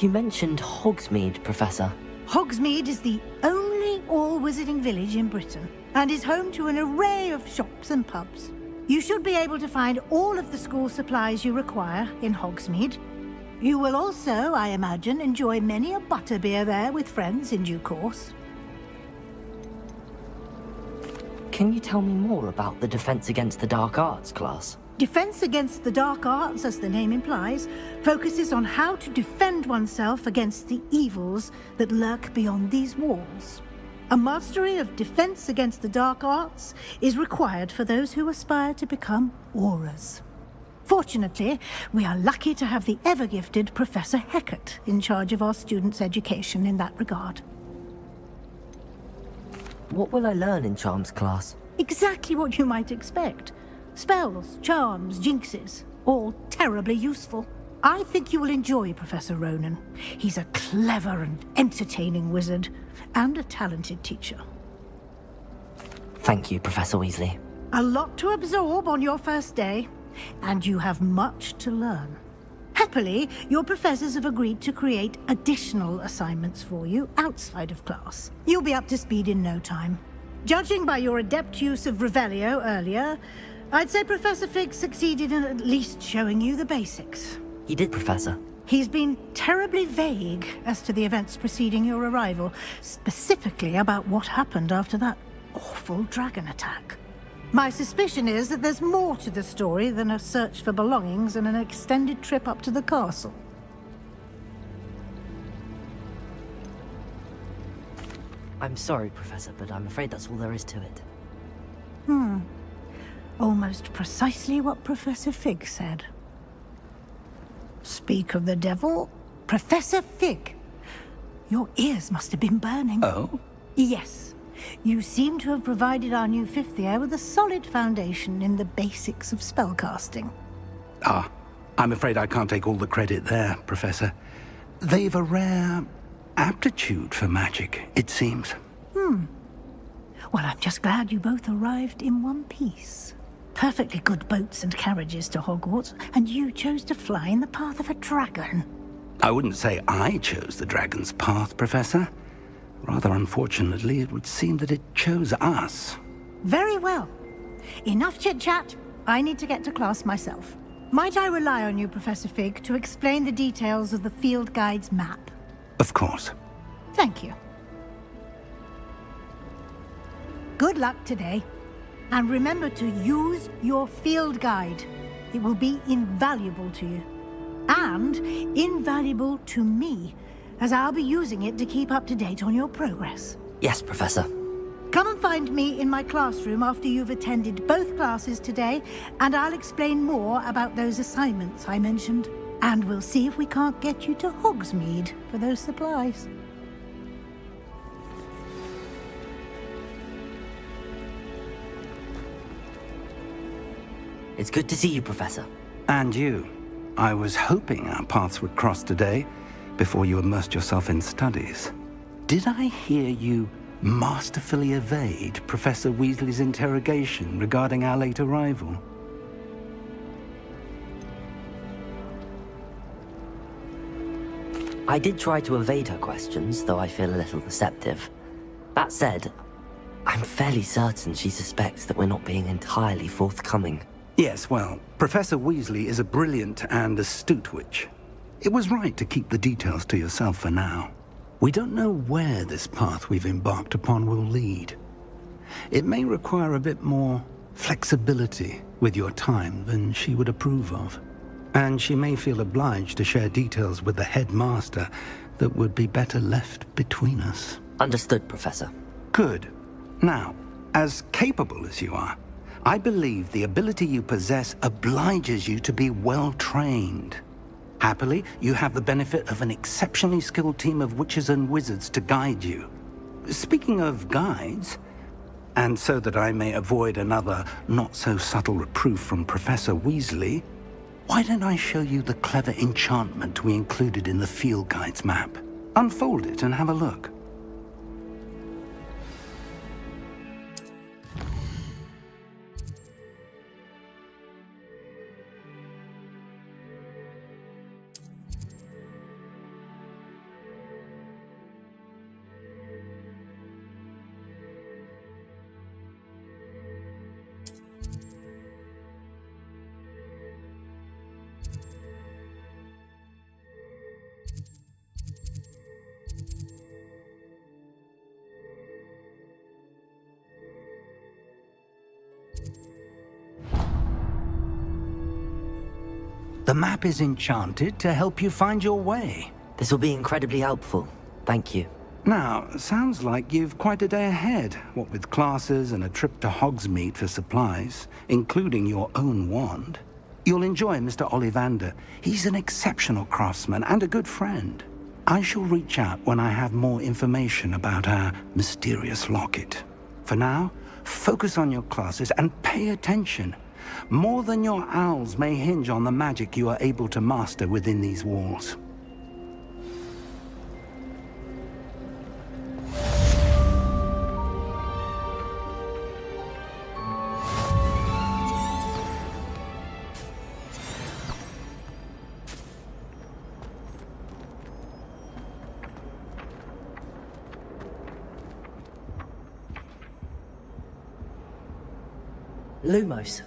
You mentioned Hogsmeade, Professor. Hogsmeade is the only all-wizarding village in Britain and is home to an array of shops and pubs. You should be able to find all of the school supplies you require in Hogsmeade. You will also, I imagine, enjoy many a butterbeer there with friends in due course. Can you tell me more about the Defense Against the Dark Arts class? Defense Against the Dark Arts, as the name implies, focuses on how to defend oneself against the evils that lurk beyond these walls. A mastery of Defense Against the Dark Arts is required for those who aspire to become Aurors. Fortunately, we are lucky to have the ever-gifted Professor Hecat in charge of our students' education in that regard. What will I learn in Charms class? Exactly what you might expect. Spells, charms, jinxes, all terribly useful. I think you will enjoy Professor Ronan. He's a clever and entertaining wizard, and a talented teacher. Thank you, Professor Weasley. A lot to absorb on your first day, and you have much to learn. Happily, your professors have agreed to create additional assignments for you outside of class. You'll be up to speed in no time. Judging by your adept use of Revelio earlier, I'd say Professor Fig succeeded in at least showing you the basics. He did, Professor. He's been terribly vague as to the events preceding your arrival, specifically about what happened after that awful dragon attack. My suspicion is that there's more to the story than a search for belongings and an extended trip up to the castle. I'm sorry, Professor, but I'm afraid that's all there is to it. Almost precisely what Professor Fig said. Speak of the devil, Professor Fig. Your ears must have been burning. Oh? Yes. You seem to have provided our new fifth year with a solid foundation in the basics of spellcasting. Ah, I'm afraid I can't take all the credit there, Professor. They've a rare aptitude for magic, it seems. Well, I'm just glad you both arrived in one piece. Perfectly good boats and carriages to Hogwarts, and you chose to fly in the path of a dragon. I wouldn't say I chose the dragon's path, Professor. Rather unfortunately, it would seem that it chose us. Very well. Enough chit-chat. I need to get to class myself. Might I rely on you, Professor Fig, to explain the details of the field guide's map? Of course. Thank you. Good luck today. And remember to use your field guide. It will be invaluable to you. And invaluable to me, as I'll be using it to keep up to date on your progress. Yes, Professor. Come and find me in my classroom after you've attended both classes today, and I'll explain more about those assignments I mentioned. And we'll see if we can't get you to Hogsmeade for those supplies. It's good to see you, Professor. And you. I was hoping our paths would cross today, before you immersed yourself in studies. Did I hear you masterfully evade Professor Weasley's interrogation regarding our late arrival? I did try to evade her questions, though I feel a little deceptive. That said, I'm fairly certain she suspects that we're not being entirely forthcoming. Yes, well, Professor Weasley is a brilliant and astute witch. It was right to keep the details to yourself for now. We don't know where this path we've embarked upon will lead. It may require a bit more flexibility with your time than she would approve of. And she may feel obliged to share details with the headmaster that would be better left between us. Understood, Professor. Good. Now, as capable as you are, I believe the ability you possess obliges you to be well-trained. Happily, you have the benefit of an exceptionally skilled team of witches and wizards to guide you. Speaking of guides, and so that I may avoid another not-so-subtle reproof from Professor Weasley, why don't I show you the clever enchantment we included in the field guide's map? Unfold it and have a look. The map is enchanted to help you find your way. This will be incredibly helpful. Thank you. Now, sounds like you've quite a day ahead, what with classes and a trip to Hogsmeade for supplies, including your own wand. You'll enjoy Mr. Ollivander. He's an exceptional craftsman and a good friend. I shall reach out when I have more information about our mysterious locket. For now, focus on your classes and pay attention. More than your owls may hinge on the magic you are able to master within these walls. Lumos.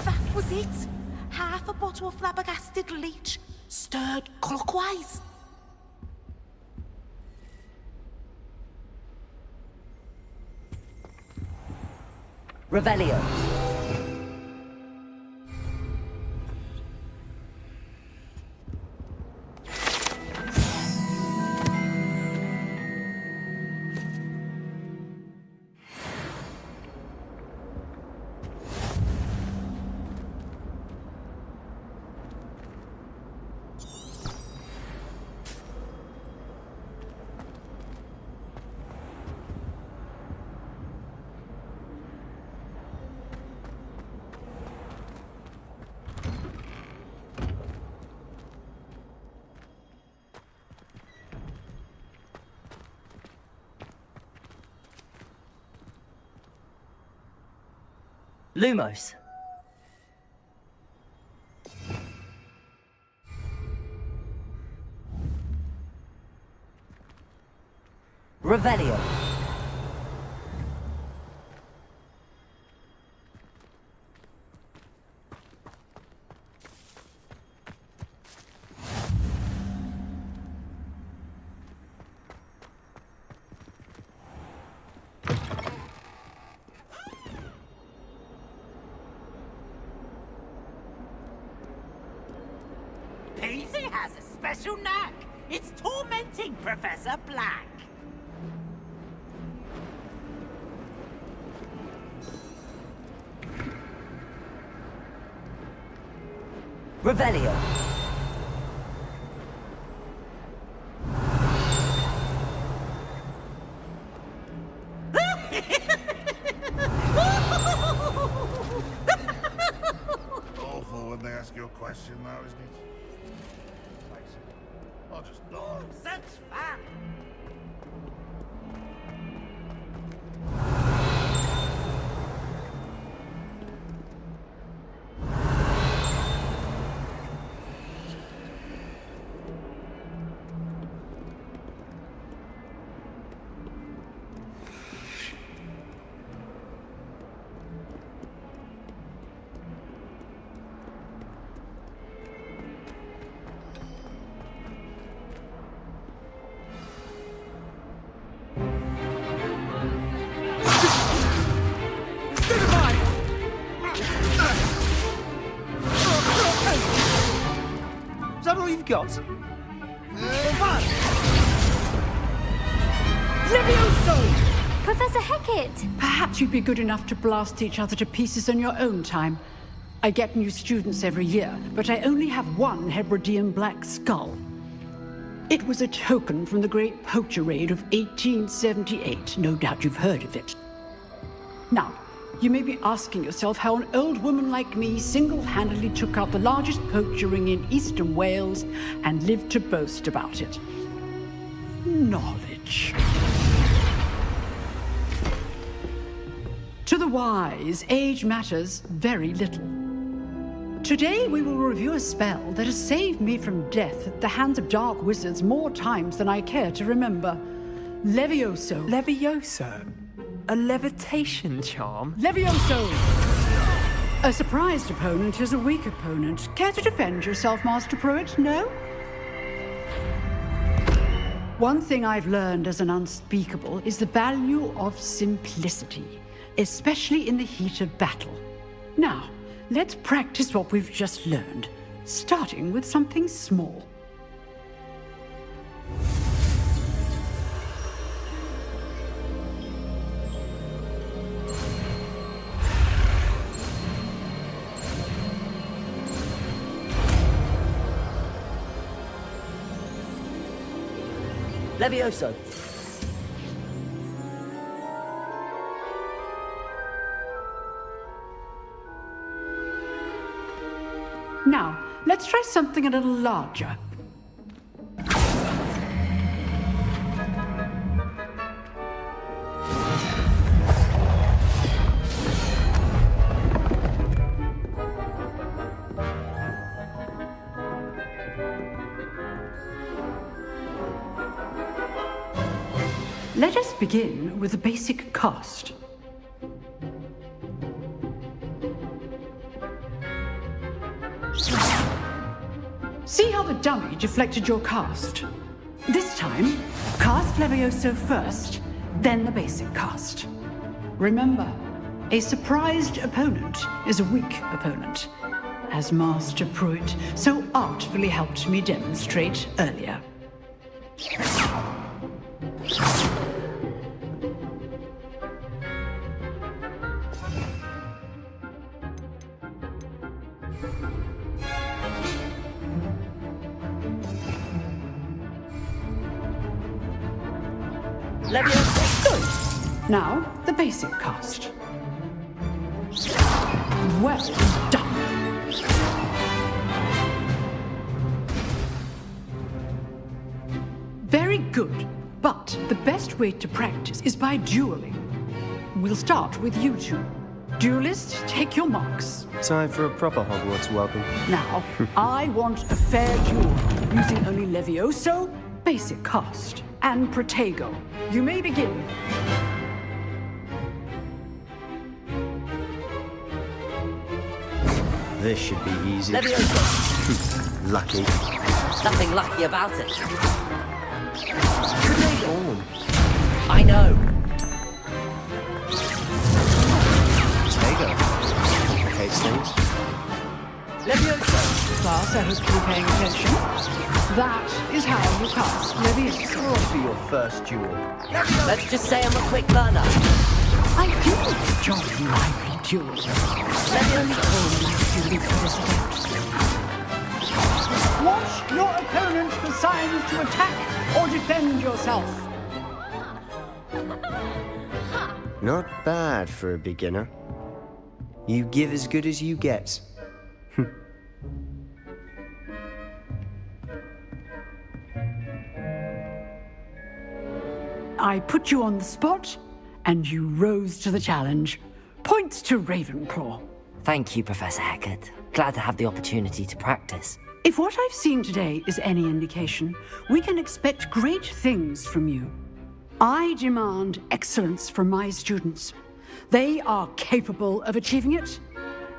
That was it. Half a bottle of flabbergasted leech, stirred clockwise. Revelio. Lumos. Revelio. Peasy has a special knack. It's tormenting Professor Black. Revelio. Awful when they ask you a question, though, isn't it? Face it. I'll just nod. Such fun! Is that all you've got? Levioso! Professor Hecat! Perhaps you'd be good enough to blast each other to pieces on your own time. I get new students every year, but I only have one Hebridean black skull. It was a token from the Great Poacher Raid of 1878. No doubt you've heard of it. Now, you may be asking yourself how an old woman like me single-handedly took out the largest poacher ring in eastern Wales and lived to boast about it. Knowledge. To the wise, age matters very little. Today we will review a spell that has saved me from death at the hands of dark wizards more times than I care to remember. Levioso. Levioso? A levitation charm? Levioso! A surprised opponent is a weak opponent. Care to defend yourself, Master Pruitt? No? One thing I've learned as an unspeakable is the value of simplicity, especially in the heat of battle. Now, let's practice what we've just learned, starting with something small. Levioso. Now, let's try something a little larger. Let us begin with the basic cast. See how the dummy deflected your cast? This time, cast Levioso first, then the basic cast. Remember, a surprised opponent is a weak opponent, as Master Pruitt so artfully helped me demonstrate earlier. Levioso. Good. Now, the basic cast. Well done. Very good. But the best way to practice is by dueling. We'll start with you two. Duelists, take your marks. Time for a proper Hogwarts welcome. Now, I want a fair duel, using only Levioso, basic cast, and Protego. You may begin. This should be easy. Levioso. Lucky. Nothing lucky about it. Protego. I know. Protego. Complicates things. Levioso. Class, I hope you're paying attention. That is how you cast Levioso. What will be your first duel? Let's just say I'm a quick learner. I do enjoy lively duels. Levioso. Only like dueling for this event. Watch your opponent for signs to attack or defend yourself. Not bad for a beginner. You give as good as you get. I put you on the spot, and you rose to the challenge. Points to Ravenclaw. Thank you, Professor Hecat. Glad to have the opportunity to practice. If what I've seen today is any indication, we can expect great things from you. I demand excellence from my students. They are capable of achieving it,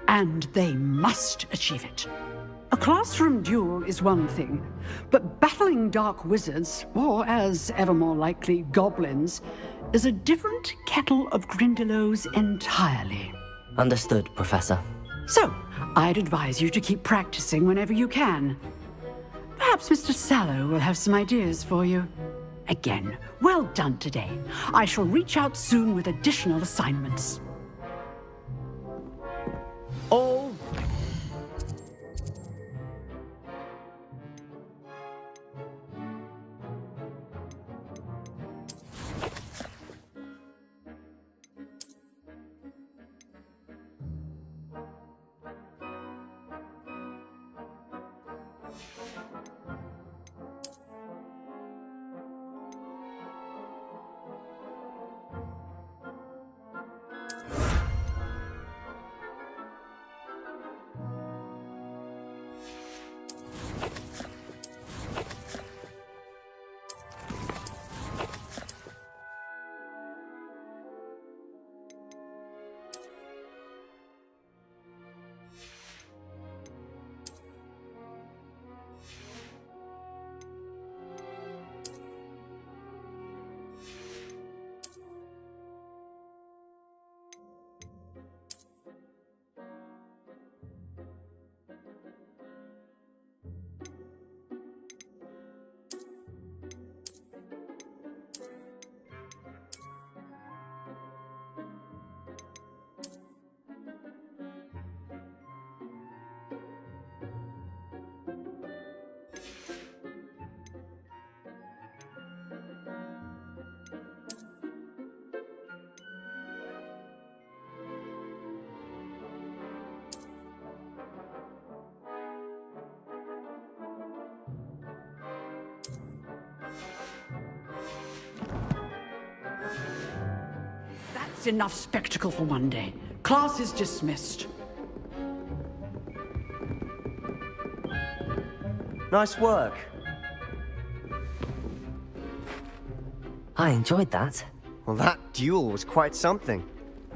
and they must achieve it. A classroom duel is one thing, but battling dark wizards, or as ever more likely, goblins, is a different kettle of Grindylows entirely. Understood, Professor. So, I'd advise you to keep practicing whenever you can. Perhaps Mr. Sallow will have some ideas for you. Again, well done today. I shall reach out soon with additional assignments. All That's enough spectacle for one day. Class is dismissed. nice work. I enjoyed that. Well, that duel was quite something.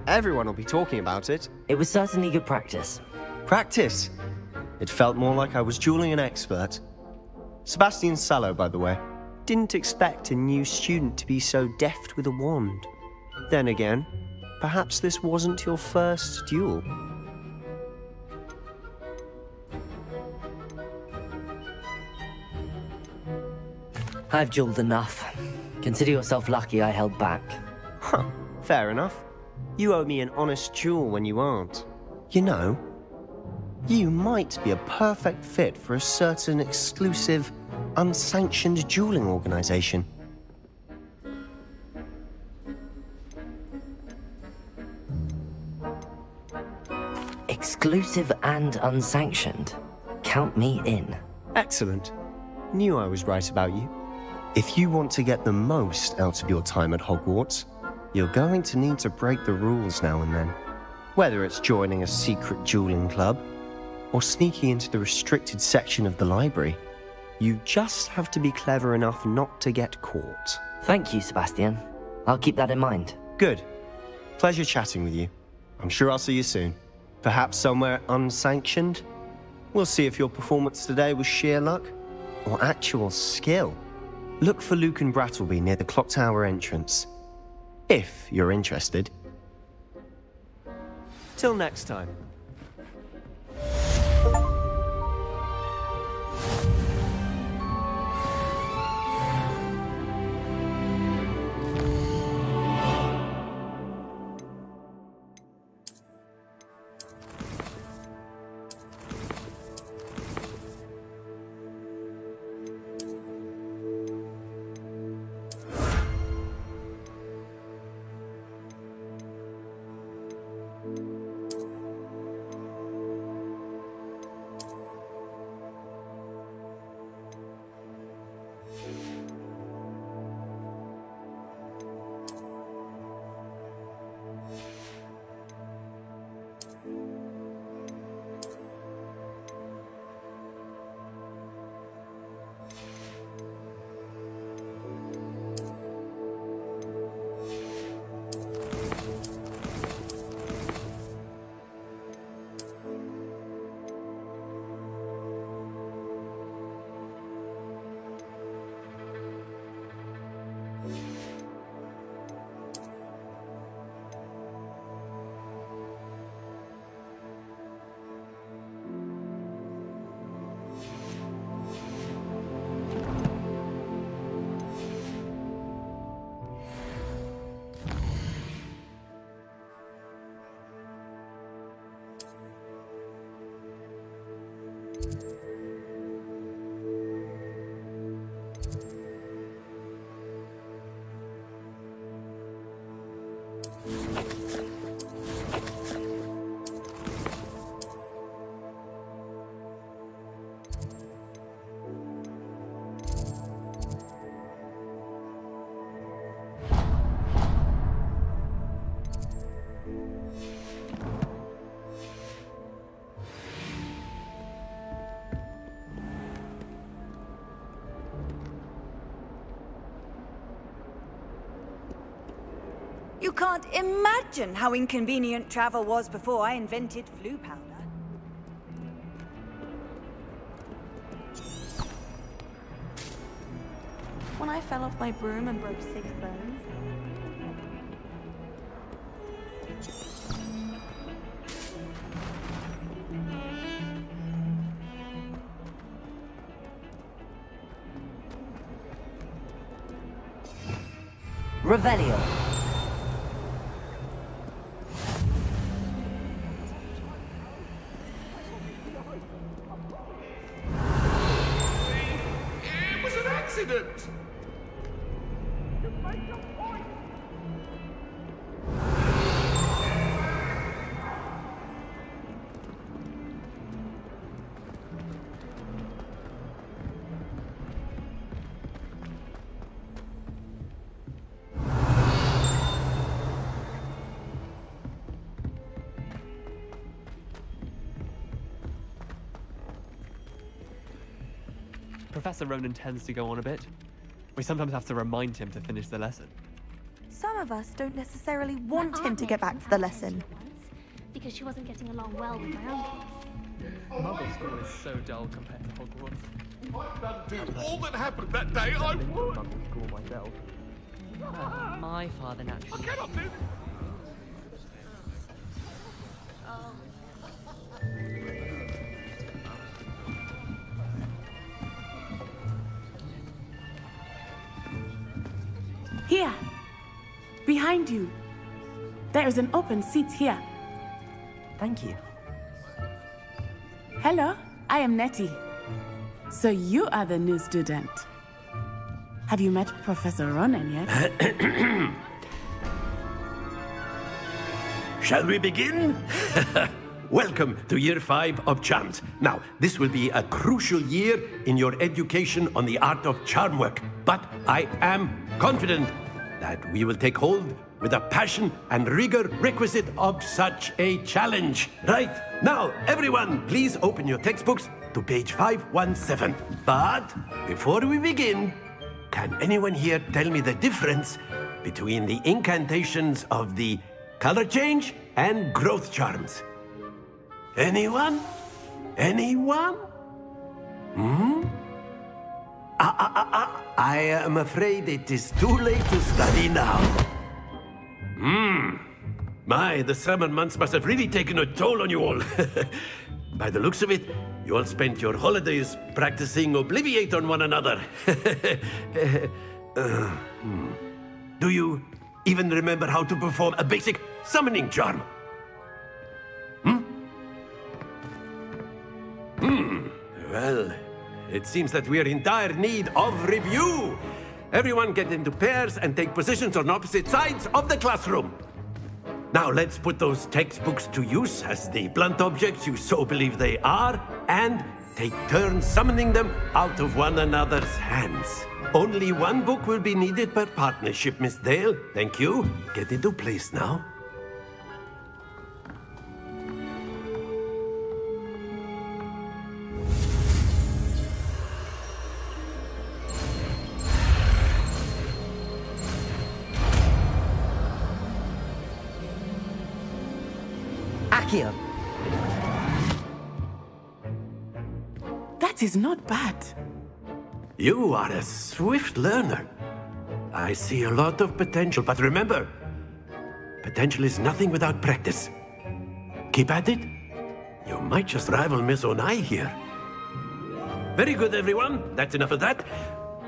Everyone will be talking about it. It was certainly good practice. Practice? It felt more like I was dueling an expert. Sebastian Sallow, by the way. Didn't expect a new student to be so deft with a wand. Then again, perhaps this wasn't your first duel. I've dueled enough. Consider yourself lucky I held back. Huh, fair enough. You owe me an honest duel when you aren't. You know, you might be a perfect fit for a certain exclusive, unsanctioned dueling organization. Exclusive and unsanctioned. Count me in. Excellent. Knew I was right about you. If you want to get the most out of your time at Hogwarts, you're going to need to break the rules now and then. Whether it's joining a secret dueling club, or sneaking into the restricted section of the library, you just have to be clever enough not to get caught. Thank you, Sebastian. I'll keep that in mind. Good. Pleasure chatting with you. I'm sure I'll see you soon. Perhaps somewhere unsanctioned? We'll see if your performance today was sheer luck or actual skill. Look for Luke and Brattleby near the clock tower entrance. If you're interested. Till next time. You can't imagine how inconvenient travel was before I invented flu powder. When I fell off my broom and broke 6 bones. Revelio. It was an accident! Professor Ronan tends to go on a bit. We sometimes have to remind him to finish the lesson. Some of us don't necessarily want him to get back to the lesson. Because she wasn't getting along well with my uncle. Muggle school is so dull compared to Hogwarts. Do all that happened that day, I would! Muggle school myself. My father naturally. I cannot do this! Here. Behind you. There is an open seat here. Thank you. Hello, I am Nettie. So you are the new student. Have you met Professor Ronan yet? Shall we begin? Welcome to Year 5 of Charms. Now, this will be a crucial year in your education on the art of charm work, but I am confident that we will take hold with the passion and rigor requisite of such a challenge. Right, now, everyone, please open your textbooks to page 517. But before we begin, can anyone here tell me the difference between the incantations of the color change and growth charms? Anyone? Anyone? I am afraid it is too late to study now. My, the summer months must have really taken a toll on you all. By the looks of it, you all spent your holidays practicing Obliviate on one another. Do you even remember how to perform a basic summoning charm? Well, it seems that we are in dire need of review. Everyone get into pairs and take positions on opposite sides of the classroom. Now let's put those textbooks to use as the blunt objects you so believe they are, and take turns summoning them out of one another's hands. Only one book will be needed per partnership, Miss Dale. Thank you. Get into place now. Accio. That is not bad. You are a swift learner. I see a lot of potential, but remember, potential is nothing without practice. Keep at it. You might just rival Miss Onai here. Very good, everyone. That's enough of that.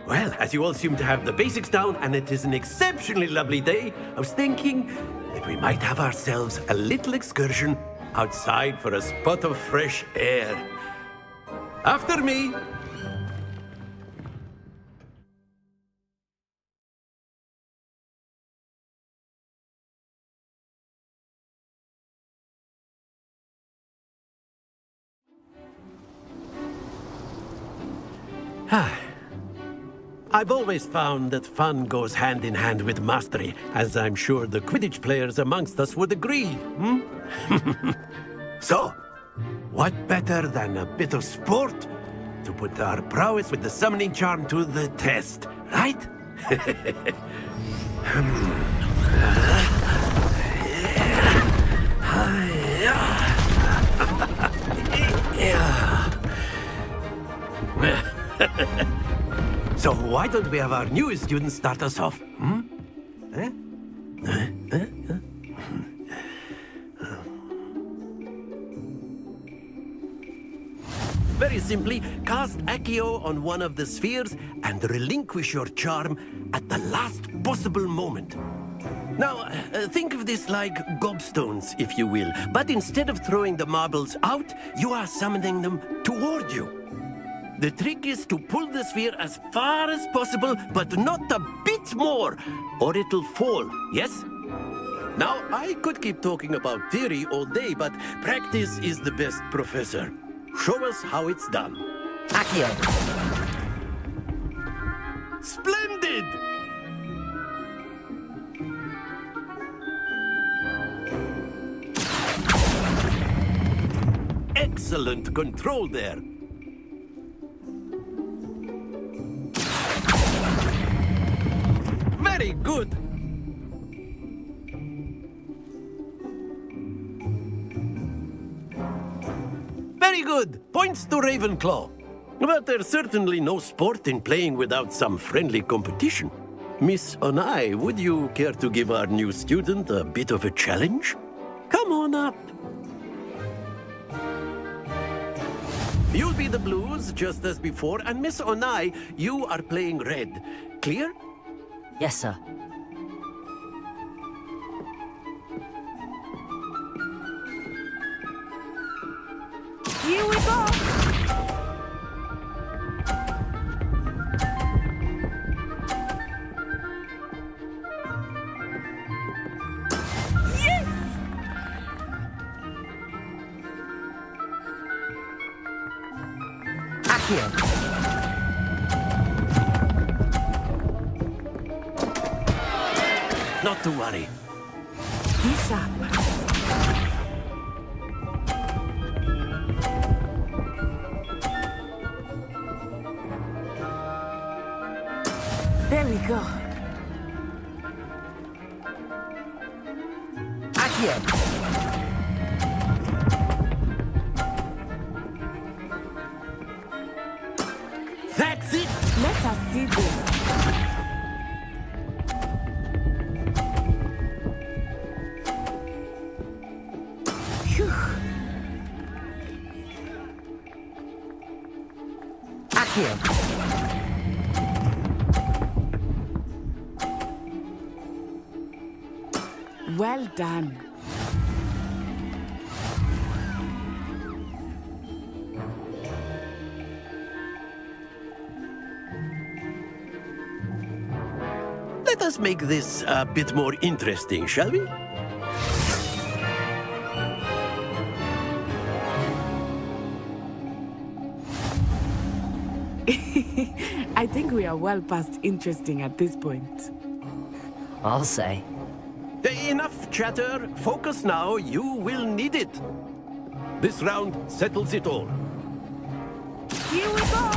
Well, as you all seem to have the basics down, and it is an exceptionally lovely day, I was thinking that we might have ourselves a little excursion outside for a spot of fresh air. After me. I've always found that fun goes hand in hand with mastery, as I'm sure the Quidditch players amongst us would agree, hmm? So, what better than a bit of sport to put our prowess with the summoning charm to the test, right? So why don't we have our newest student start us off? Hmm? Very simply, cast Accio on one of the spheres and relinquish your charm at the last possible moment. Now, think of this like gobstones, if you will, but instead of throwing the marbles out, you are summoning them toward you. The trick is to pull the sphere as far as possible, but not a bit more, or it'll fall, yes? Now, I could keep talking about theory all day, but practice is the best professor. Show us how it's done. Accio. Splendid! Excellent control there. Very good. Very good. Points to Ravenclaw. But there's certainly no sport in playing without some friendly competition. Miss Onai, would you care to give our new student a bit of a challenge? Come on up. You'll be the blues, just as before, and Miss Onai, you are playing red. Clear? Yes, sir. Here we go! Yes! Accio. Not to worry. Be sharp. There we go. Accio. That's it! Let us see this. Phew. Accio. Well done. Let us make this a bit more interesting, shall we? I think we are well past interesting at this point. I'll say. Enough chatter. Focus now. You will need it. This round settles it all. Here we go!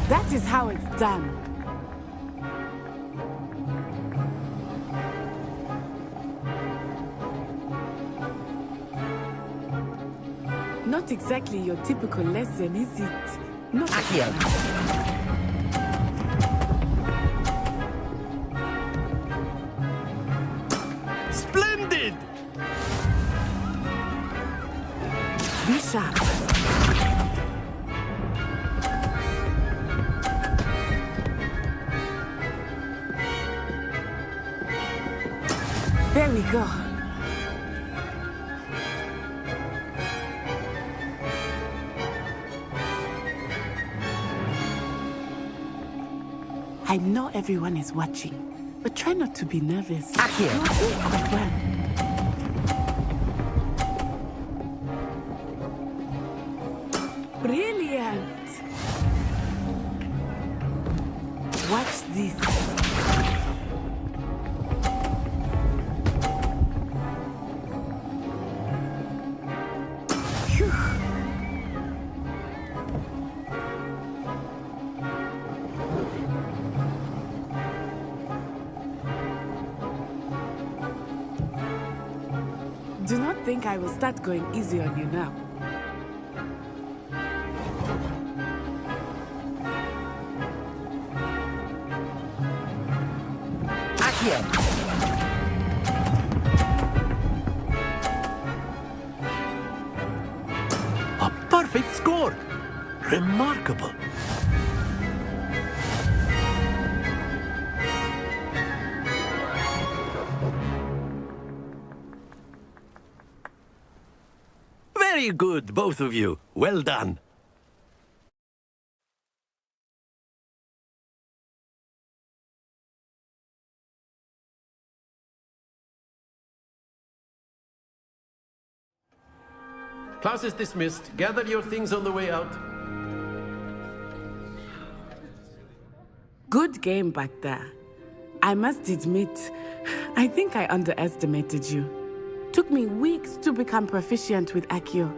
That is how it's done. Not exactly your typical lesson, is it? Not Accio. Splendid! Be sharp. There we go. I know everyone is watching. but try not to be nervous. Accio! You'll do quite well. Brilliant! Watch this. Phew. Do not think I will start going easy on you now. A perfect score! Remarkable. Very good, both of you. Well done. Class is dismissed. Gather your things on the way out. Good game back there. I must admit, I think I underestimated you. Took me weeks to become proficient with Accio.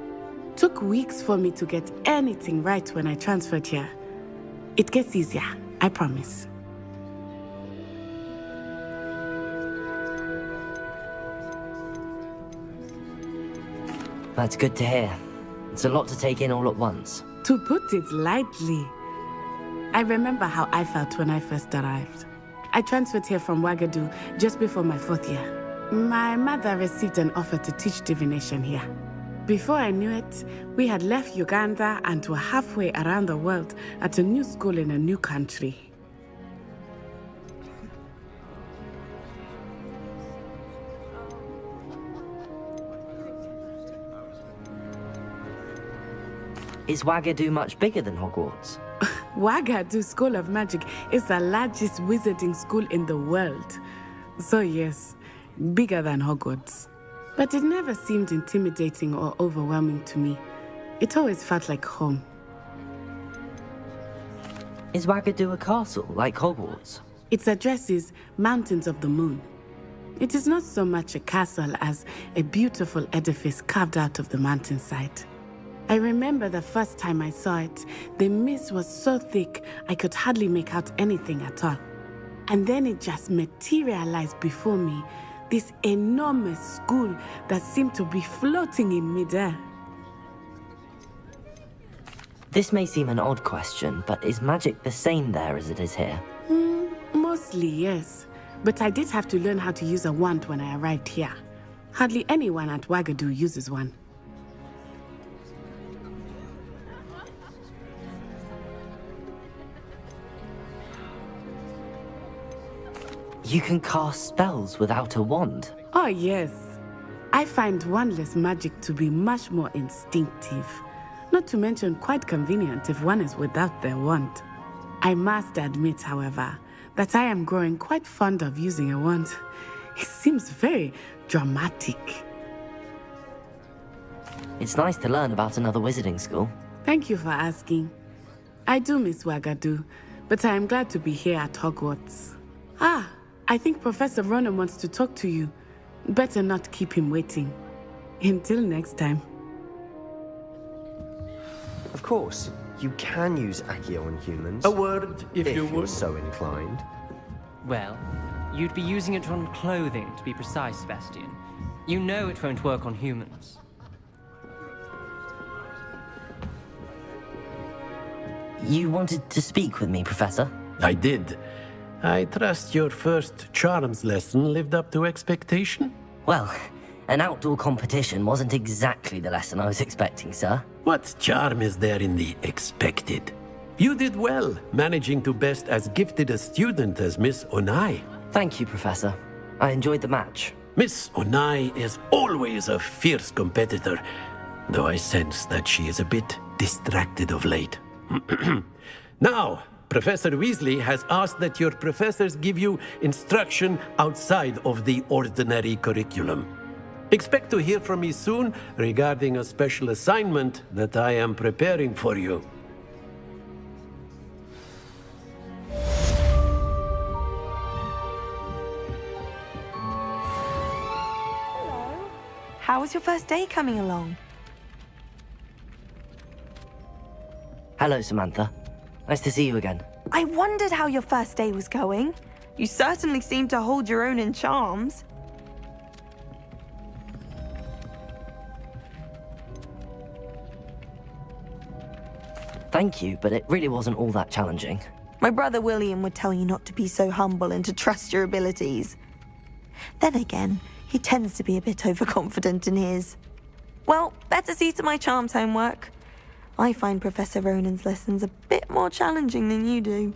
Took weeks for me to get anything right when I transferred here. It gets easier, I promise. That's good to hear. It's a lot to take in all at once. To put it lightly, I remember how I felt when I first arrived. I transferred here from Ouagadougou just before my 4th year. My mother received an offer to teach divination here. Before I knew it, we had left Uganda and were halfway around the world at a new school in a new country. Is Ouagadougou much bigger than Hogwarts? Ouagadougou School of Magic is the largest wizarding school in the world. So yes, bigger than Hogwarts. But it never seemed intimidating or overwhelming to me. It always felt like home. Is Ouagadougou a castle, like Hogwarts? Its address is Mountains of the Moon. It is not so much a castle as a beautiful edifice carved out of the mountainside. I remember the first time I saw it, the mist was so thick I could hardly make out anything at all. And then it just materialized before me, this enormous school that seemed to be floating in midair. This may seem an odd question, but is magic the same there as it is here? Mostly, yes. But I did have to learn how to use a wand when I arrived here. Hardly anyone at Ouagadougou uses one. You can cast spells without a wand? Oh, yes. I find wandless magic to be much more instinctive. Not to mention quite convenient if one is without their wand. I must admit, however, that I am growing quite fond of using a wand. It seems very dramatic. It's nice to learn about another wizarding school. Thank you for asking. I do miss Ouagadougou, but I am glad to be here at Hogwarts. Ah, I think Professor Ronan wants to talk to you. Better not keep him waiting. Until next time. Of course, you can use Accio on humans. A word, if you you're would. so inclined. Well, you'd be using it on clothing, to be precise, Sebastian. You know it won't work on humans. You wanted to speak with me, Professor? I did. I trust your first charms lesson lived up to expectation? Well, an outdoor competition wasn't exactly the lesson I was expecting, sir. What charm is there in the expected? You did well, managing to best as gifted a student as Miss Onai. Thank you, Professor. I enjoyed the match. Miss Onai is always a fierce competitor, though I sense that she is a bit distracted of late. Now, Professor Weasley has asked that your professors give you instruction outside of the ordinary curriculum. Expect to hear from me soon regarding a special assignment that I am preparing for you. How was your first day coming along? Hello, Samantha. Nice to see you again. I wondered how your first day was going. You certainly seem to hold your own in charms. Thank you, but it really wasn't all that challenging. My brother William would tell you not to be so humble and to trust your abilities. Then again, he tends to be a bit overconfident in his. Well, better see to my charms homework. I find Professor Ronan's lessons a bit more challenging than you do.